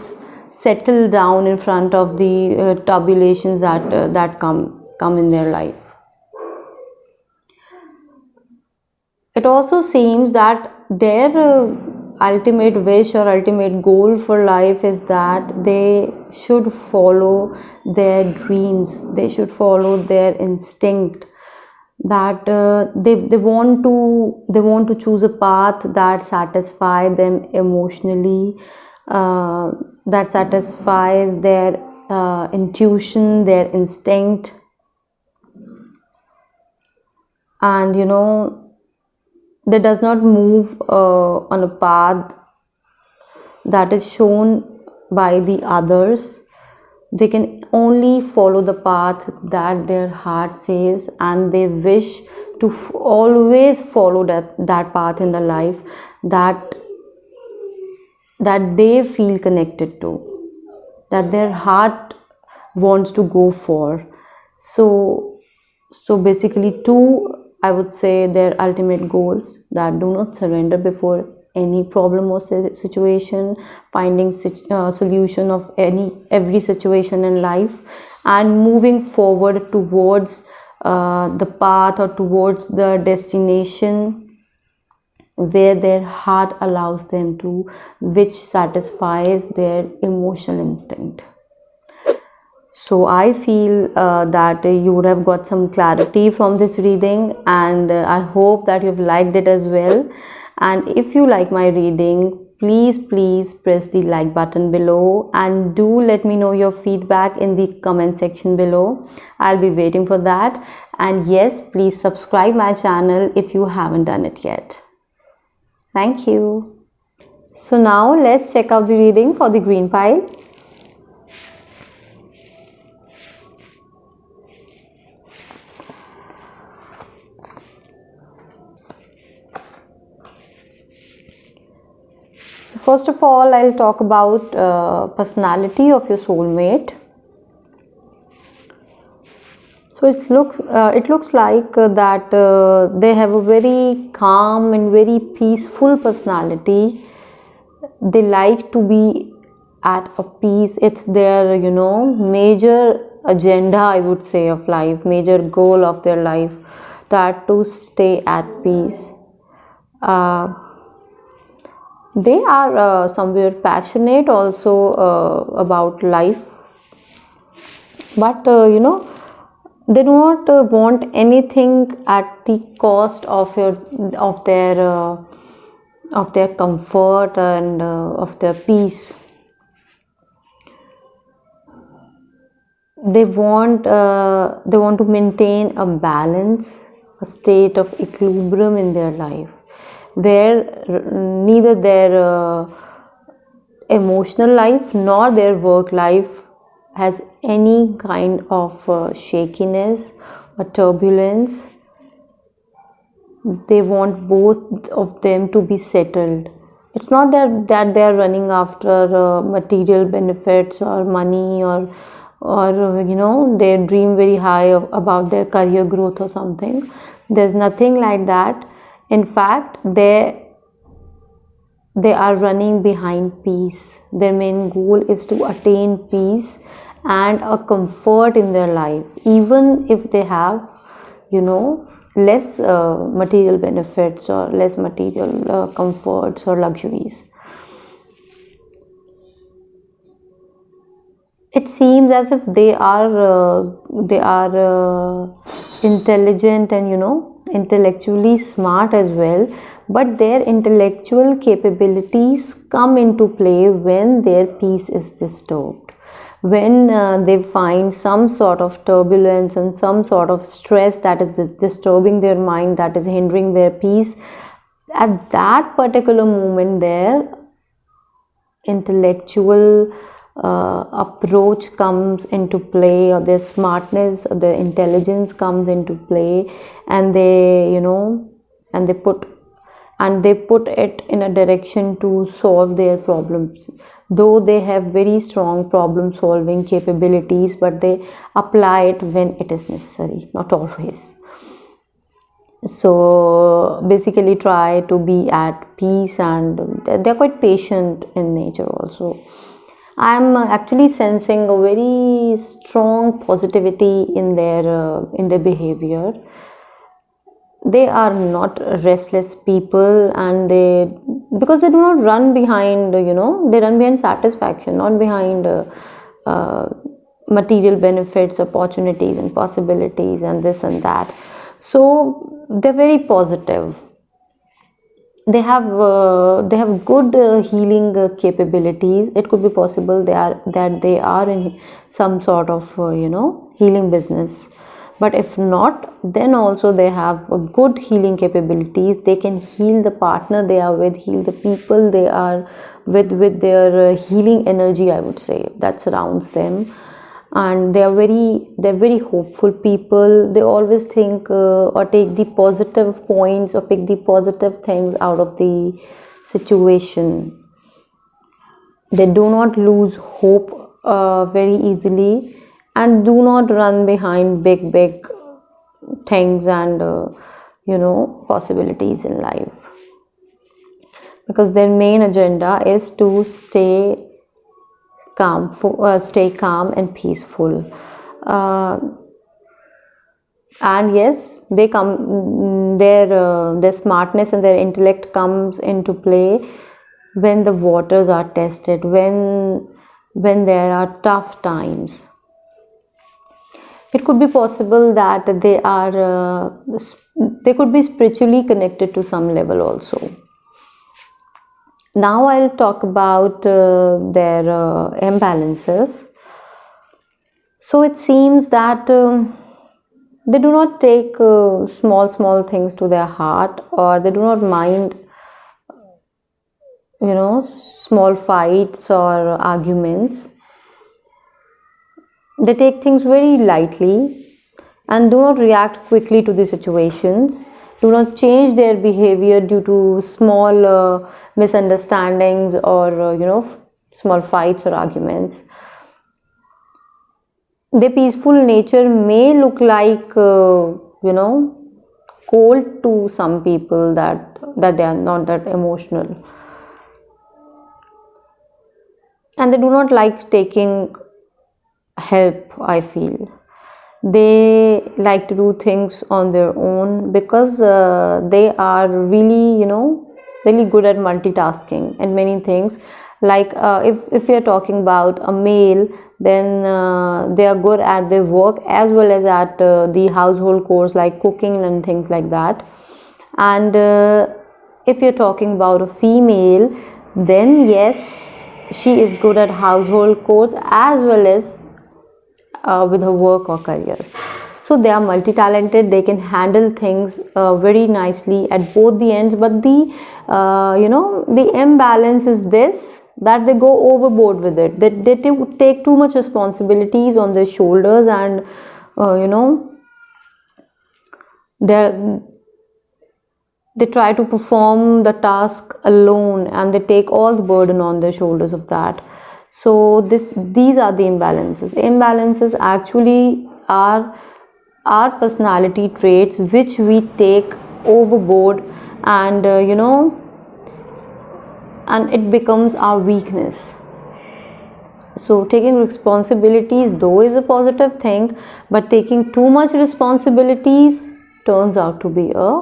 settle down in front of the turbulations that come in their life. It also seems that their ultimate wish or ultimate goal for life is that they should follow their dreams, they should follow their instinct, that they want to choose a path that satisfies them emotionally, that satisfies their intuition, their instinct, and they does not move on a path that is shown by the others. They can only follow the path that their heart says, and they wish to always follow that path in the life that they feel connected to, that their heart wants to go for. So basically, two, I would say, their ultimate goals: that do not surrender before any problem or situation, finding solution of every situation in life, and moving forward towards the path or towards the destination where their heart allows them to, which satisfies their emotional instinct. So I feel that you would have got some clarity from this reading, and I hope that you've liked it as well. And if you like my reading, please press the like button below, and do let me know your feedback in the comment section below. I'll be waiting for that. And yes, please subscribe my channel if you haven't done it yet. Thank you. So now let's check out the reading for the green pile. So first of all, I'll talk about personality of your soulmate. So it looks like that they have a very calm and very peaceful personality. They like to be at a peace. It's their major agenda, I would say, of life, major goal of their life, that to stay at peace. They are somewhere passionate also about life, but they do not want anything at the cost of their comfort and of their peace. They want to maintain a balance, a state of equilibrium in their life, where neither their emotional life nor their work life has any kind of shakiness or turbulence. They want both of them to be settled. It's not that they are running after material benefits or money, or they dream very high about their career growth or something. There's nothing like that. In fact, they are running behind peace. Their main goal is to attain peace and a comfort in their life, even if they have less material benefits or less material comforts or luxuries. It seems as if they are intelligent and intellectually smart as well, but their intellectual capabilities come into play when their peace is disturbed, when they find some sort of turbulence and some sort of stress that is disturbing their mind, that is hindering their peace, at that particular moment their intellectual approach comes into play, or their smartness or their intelligence comes into play, and they, you know, and they put it in a direction to solve their problems. Though they have very strong problem solving capabilities, but they apply it when it is necessary, not always. So basically try to be at peace, and they're quite patient in nature also. I'm actually sensing a very strong positivity in their behavior. They are not restless people, and because they do not run behind, you know, they run behind satisfaction, not behind material benefits, opportunities and possibilities and this and that. So they're very positive. They have good healing capabilities. It could be possible they are in some sort of healing business, but if not, then also they have good healing capabilities. They can heal the partner they are with, heal the people they are with their healing energy, I would say, that surrounds them. And they're very hopeful people. They always think or take the positive points or pick the positive things out of the situation. They do not lose hope very easily, and do not run behind big things and possibilities in life, because their main agenda is to stay calm and peaceful. And yes, they come their smartness and their intellect comes into play when the waters are tested, when there are tough times. It could be possible that they could be spiritually connected to some level also. Now I'll talk about their imbalances. So it seems that they do not take small things to their heart, or they do not mind small fights or arguments. They take things very lightly and do not react quickly to the situations, do not change their behavior due to small misunderstandings or small fights or arguments. Their peaceful nature may look like cold to some people, that they are not that emotional, and they do not like taking help. I feel they like to do things on their own, because they are really really good at multitasking and many things. Like if we are talking about a male, then they are good at their work as well as at the household chores like cooking and things like that. And if you're talking about a female, then yes, she is good at household chores as well as with her work or career. So they are multi-talented. They can handle things very nicely at both the ends. But the the imbalance is this, that they go overboard with it. They take too much responsibilities on their shoulders, and they try to perform the task alone, and they take all the burden on their shoulders of that. So these are the imbalances. Imbalances actually are our personality traits which we take overboard, and and it becomes our weakness. So taking responsibilities though is a positive thing, but taking too much responsibilities turns out to be a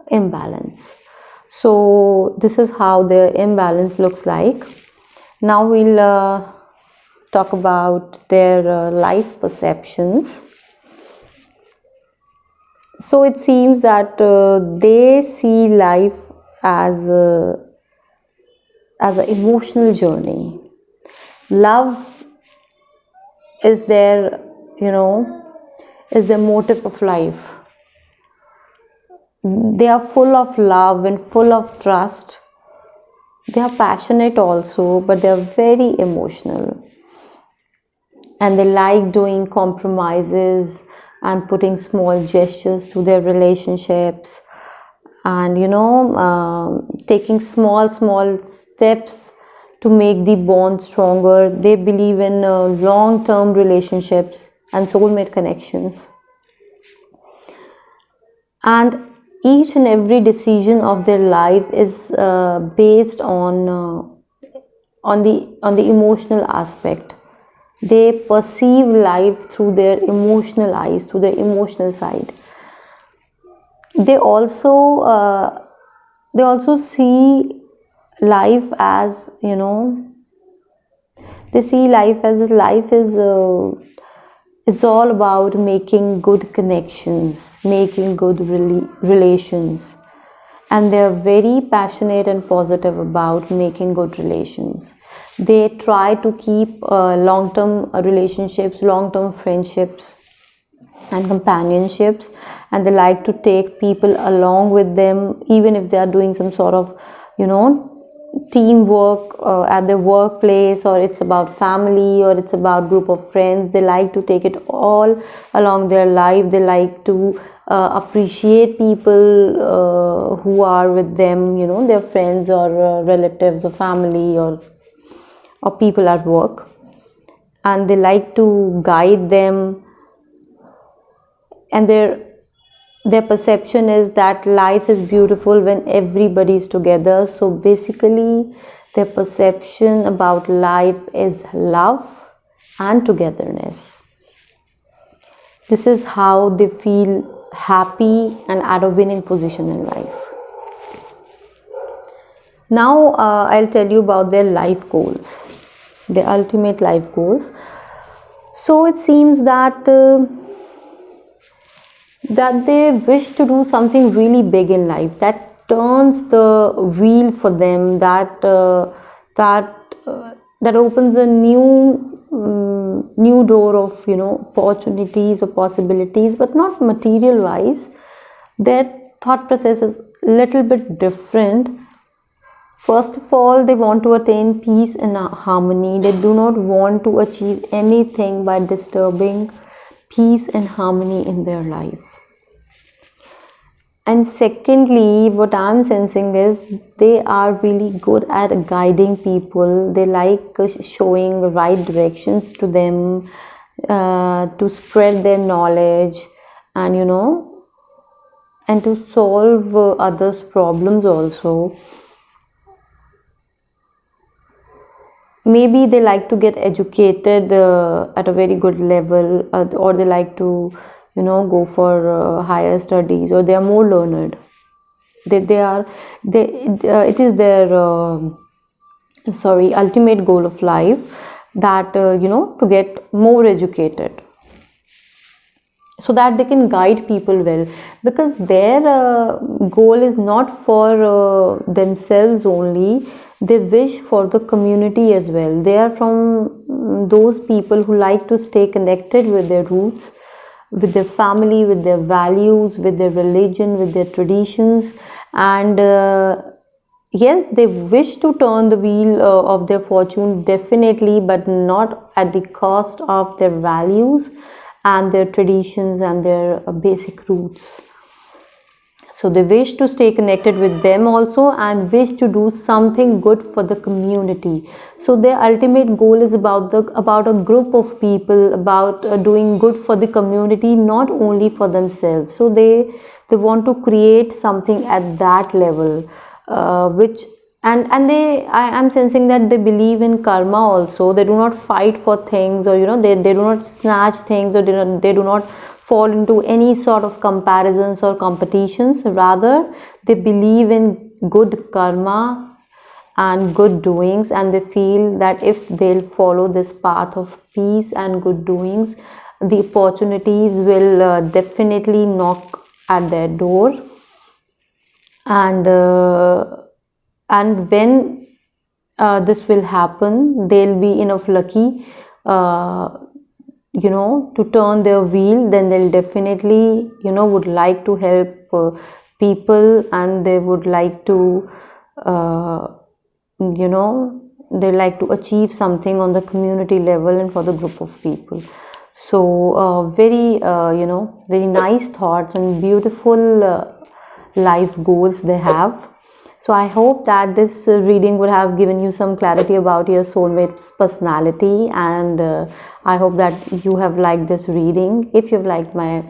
imbalance. So this is how the imbalance looks like. Now we'll talk about their life perceptions. So it seems that they see life as an emotional journey. Love is their, you know, is their motive of life. They are full of love and full of trust. They are passionate also, but they are very emotional, and they like doing compromises and putting small gestures to their relationships, and taking small steps to make the bond stronger. They believe in long term relationships and soulmate connections, and each and every decision of their life is based on the emotional aspect. They perceive life through their emotional eyes, through their emotional side. They also see life as, they see life is it's all about making good connections, making good relations, and they are very passionate and positive about making good relations. They try to keep long-term relationships, long-term friendships and companionships, and they like to take people along with them, even if they are doing some sort of, teamwork at their workplace, or it's about family, or it's about group of friends. They like to take it all along their life. They like to appreciate people who are with them, their friends or relatives or family, or people at work, and they like to guide them, and their perception is that life is beautiful when everybody is together. So basically their perception about life is love and togetherness. This is how they feel happy and at a winning position in life. Now I'll tell you about their life goals, their ultimate life goals. So it seems that they wish to do something really big in life that turns the wheel for them, that opens a new door of opportunities or possibilities, but not material wise. Their thought process is a little bit different. First of all, they want to attain peace and harmony. They do not want to achieve anything by disturbing peace and harmony in their life. And secondly, what I'm sensing is they are really good at guiding people. They like showing the right directions to them, to spread their knowledge, and and to solve others' problems also. Maybe they like to get educated at a very good level, or they like to go for higher studies, or they are more learned. It is their ultimate goal of life, that to get more educated, so that they can guide people well, because their goal is not for themselves only. They wish for the community as well. They are from those people who like to stay connected with their roots, with their family, with their values, with their religion, with their traditions, and yes, they wish to turn the wheel of their fortune, definitely, but not at the cost of their values and their traditions and their basic roots. So they wish to stay connected with them also, and wish to do something good for the community. So their ultimate goal is about a group of people, about doing good for the community, not only for themselves. So they want to create something at that level, which and I am sensing that they believe in karma also. They do not fight for things, or they do not snatch things, or they do not fall into any sort of comparisons or competitions. Rather, they believe in good karma and good doings, and they feel that if they'll follow this path of peace and good doings, the opportunities will definitely knock at their door. And when this will happen, they'll be enough lucky to turn their wheel, then they'll definitely would like to help people, and they would like to uh, you know they like to achieve something on the community level and for the group of people. So very very nice thoughts and beautiful life goals they have. So I hope that this reading would have given you some clarity about your soulmate's personality, and I hope that you have liked this reading. If you've liked my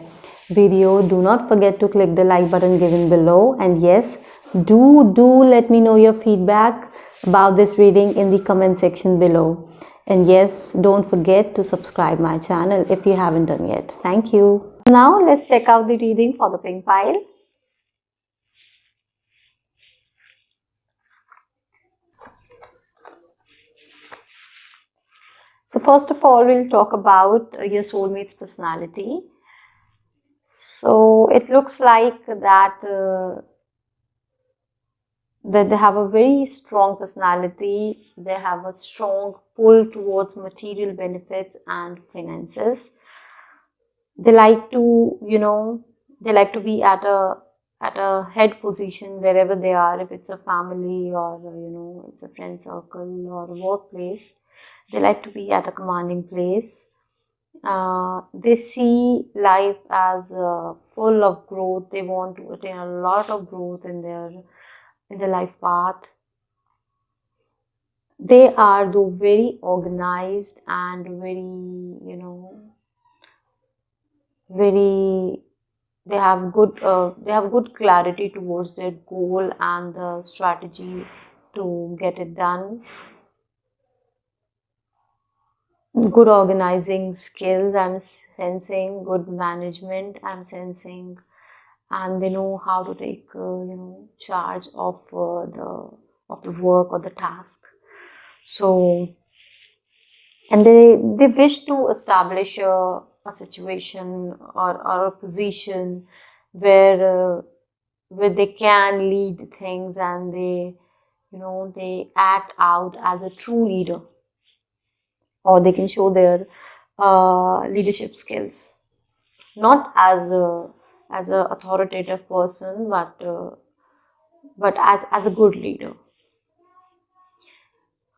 video, do not forget to click the like button given below, and yes, do let me know your feedback about this reading in the comment section below. And yes, don't forget to subscribe my channel if you haven't done yet. Thank you. Now let's check out the reading for the pink pile. So first of all, we'll talk about your soulmate's personality. So it looks like that they have a very strong personality. They have a strong pull towards material benefits and finances. They like to, they like to be at a head position wherever they are, if it's a family or it's a friend circle or a workplace. They like to be at a commanding place. They see life as full of growth. They want to attain a lot of growth in their life path. They are though very organized and very very they have good clarity towards their goal and the strategy to get it done. Good organizing skills I'm sensing, good management I'm sensing, and they know how to take charge of the work or the task. So, and they wish to establish a situation or a position where they can lead things, and they act out as a true leader, or they can show their leadership skills, not as a authoritative person, but as a good leader.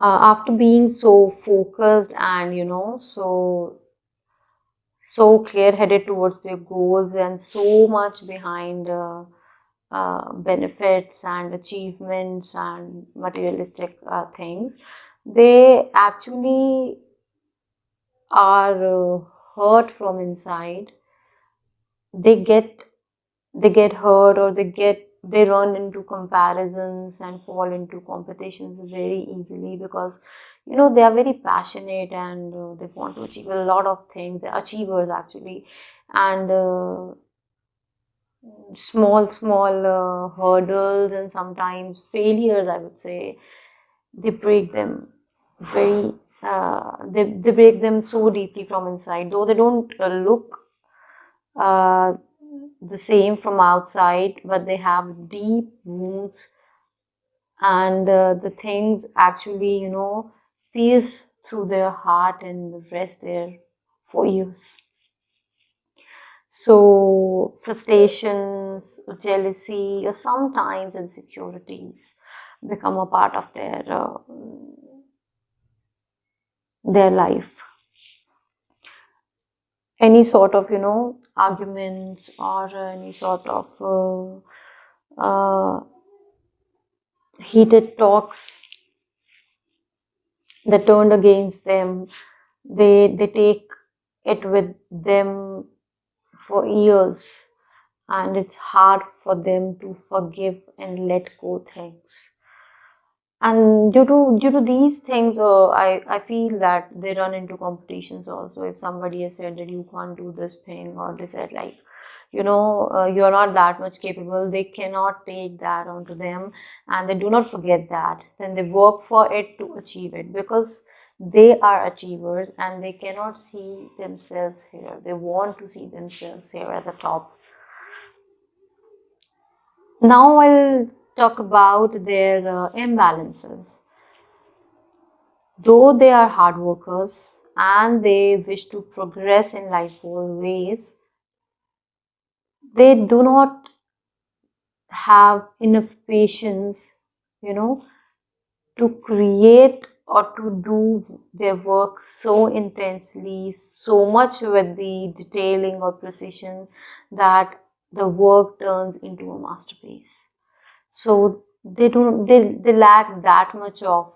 After being so focused and so clear-headed towards their goals and so much behind benefits and achievements and materialistic things, they actually are hurt from inside. They get hurt, or they run into comparisons and fall into competitions very easily, because they are very passionate, and they want to achieve a lot of things. They're achievers actually, and small hurdles and sometimes failures, I would say, they break them very they break them so deeply from inside, though they don't look uh, the same from outside, but they have deep wounds, and the things actually pierce through their heart and rest there for years. So frustrations, jealousy, or sometimes insecurities become a part of their life. Any sort of arguments, or any sort of heated talks that turned against them, they take it with them for years, and it's hard for them to forgive and let go things. And due to these things, I feel that they run into competitions also. If somebody has said that you can't do this thing, or they said like you're not that much capable, they cannot take that onto them, and they do not forget that. Then they work for it to achieve it, because they are achievers and they cannot see themselves here. They want to see themselves here at the top. Now I'll talk about their imbalances. Though they are hard workers and they wish to progress in life always, they do not have enough patience, to create or to do their work so intensely, so much with the detailing or precision that the work turns into a masterpiece. So they lack that much of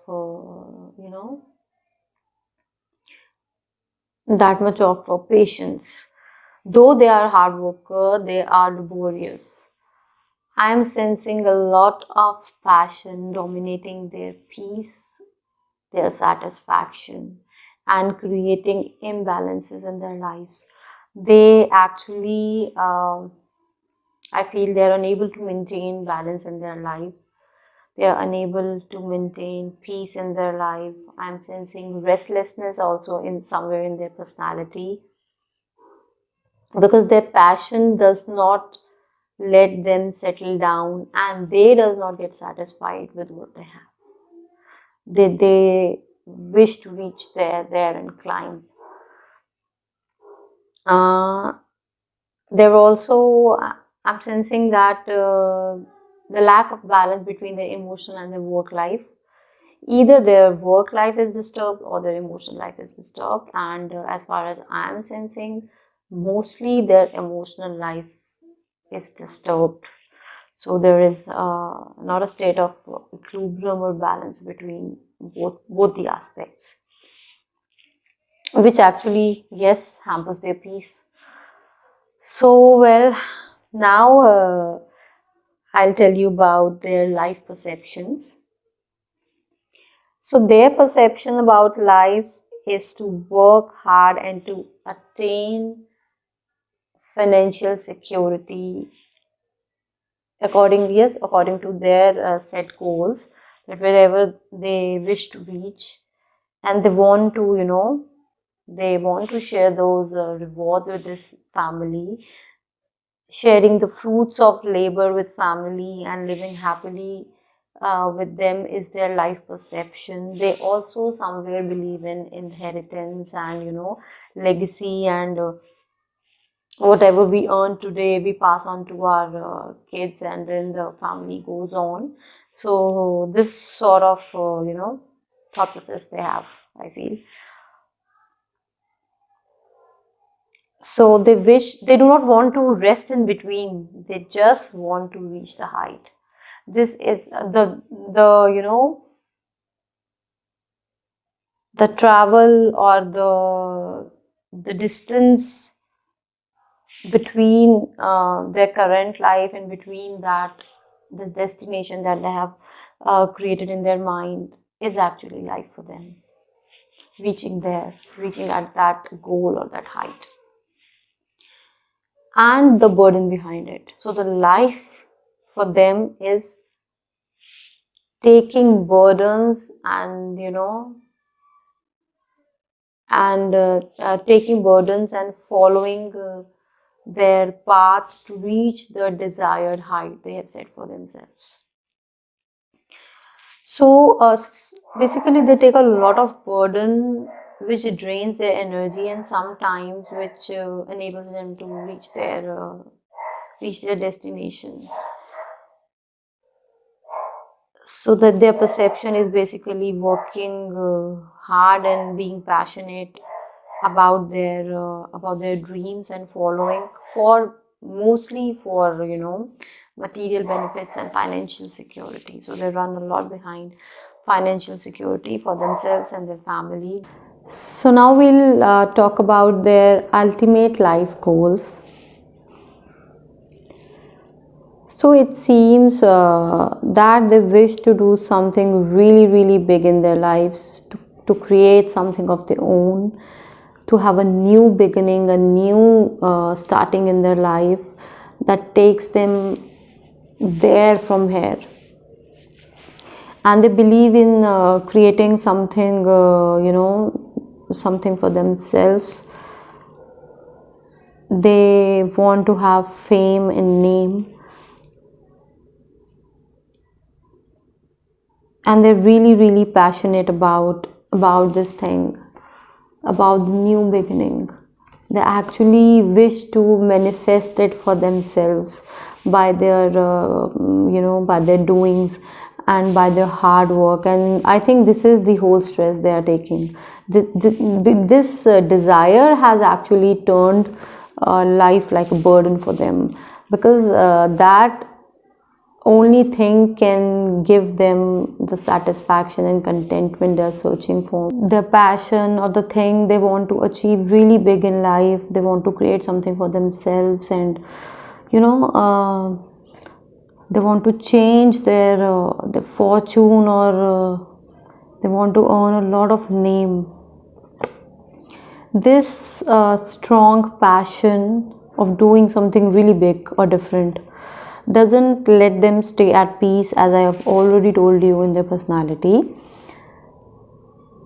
patience. Though they are hard worker, they are laborious. I am sensing a lot of passion dominating their peace, their satisfaction, and creating imbalances in their lives. They actually, I feel they are unable to maintain balance in their life. They are unable to maintain peace in their life. I'm sensing restlessness also in somewhere in their personality, because their passion does not let them settle down and they does not get satisfied with what they have. They wish to reach there and climb. There also, I'm sensing that the lack of balance between their emotional and their work life. Either their work life is disturbed or their emotional life is disturbed, and as far as I'm sensing, mostly their emotional life is disturbed. So there is not a state of equilibrium or balance between both the aspects, which actually, yes, hampers their peace. So, well, now I'll tell you about their life perceptions. So, their perception about life is to work hard and to attain financial security according to their set goals, that wherever they wish to reach, and they want to, they want to share those rewards with this family, sharing the fruits of labor with family and living happily with them is their life perception. They also somewhere believe in inheritance and legacy, and whatever we earn today we pass on to our kids, and then the family goes on. So this sort of thought process they have, I feel. So they do not want to rest in between, they just want to reach the height. This is the travel or the distance between their current life and between that the destination that they have created in their mind is actually life for them. Reaching at that goal or that height, and the burden behind it. So the life for them is taking burdens and taking burdens and following their path to reach the desired height they have set for themselves. So basically they take a lot of burden which drains their energy, and sometimes which enables them to reach their destination. So that their perception is basically working hard and being passionate about their dreams and following mostly for material benefits and financial security. So they run a lot behind financial security for themselves and their family. So now we'll talk about their ultimate life goals. So it seems that they wish to do something really, really big in their lives, to create something of their own, to have a new beginning, a new starting in their life that takes them there from here. And they believe in creating something, something for themselves. They want to have fame and name. And they're really, really passionate about about this thing, about the new beginning. They actually wish to manifest it for themselves by their by their doings and by their hard work. And I think this is the whole stress they are taking. This desire has actually turned life like a burden for them, because that only thing can give them the satisfaction and contentment they're searching for. Their passion or the thing they want to achieve really big in life, they want to create something for themselves, and they want to change their fortune, or they want to earn a lot of name. This strong passion of doing something really big or different doesn't let them stay at peace, as I have already told you, in their personality.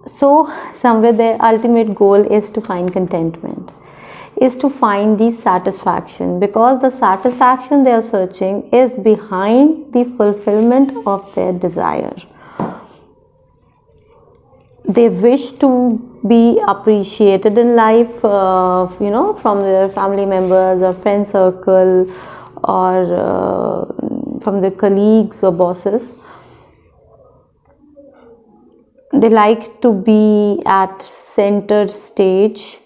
So somewhere their ultimate goal is to find contentment, is to find the satisfaction, because the satisfaction they are searching is behind the fulfillment of their desire. They wish to be appreciated in life, from their family members or friend circle, or from their colleagues or bosses. They like to be at center stage.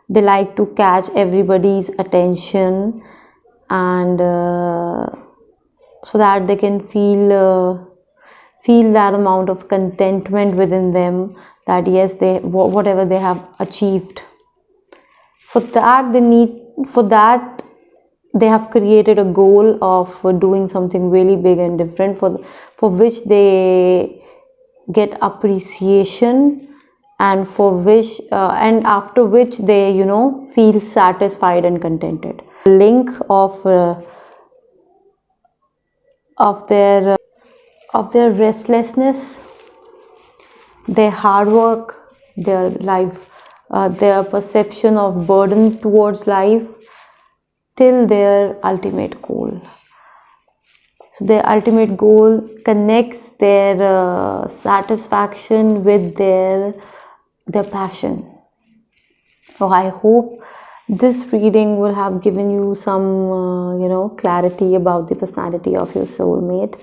They like to catch everybody's attention, and so that they can feel that amount of contentment within them, that yes, they whatever they have achieved. For that they have created a goal of doing something really big and different, for which they get appreciation, and for which and after which they feel satisfied and contented. Link of their restlessness, their hard work, their life, their perception of burden towards life, till their ultimate goal. So their ultimate goal connects their satisfaction with their passion. So I hope this reading will have given you some clarity about the personality of your soulmate.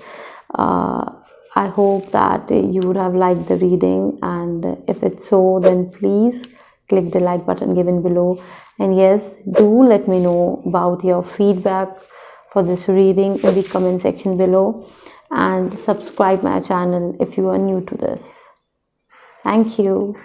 I hope that you would have liked the reading, and if it's so, then please click the like button given below. And yes, do let me know about your feedback for this reading in the comment section below, and subscribe my channel if you are new to this. Thank you.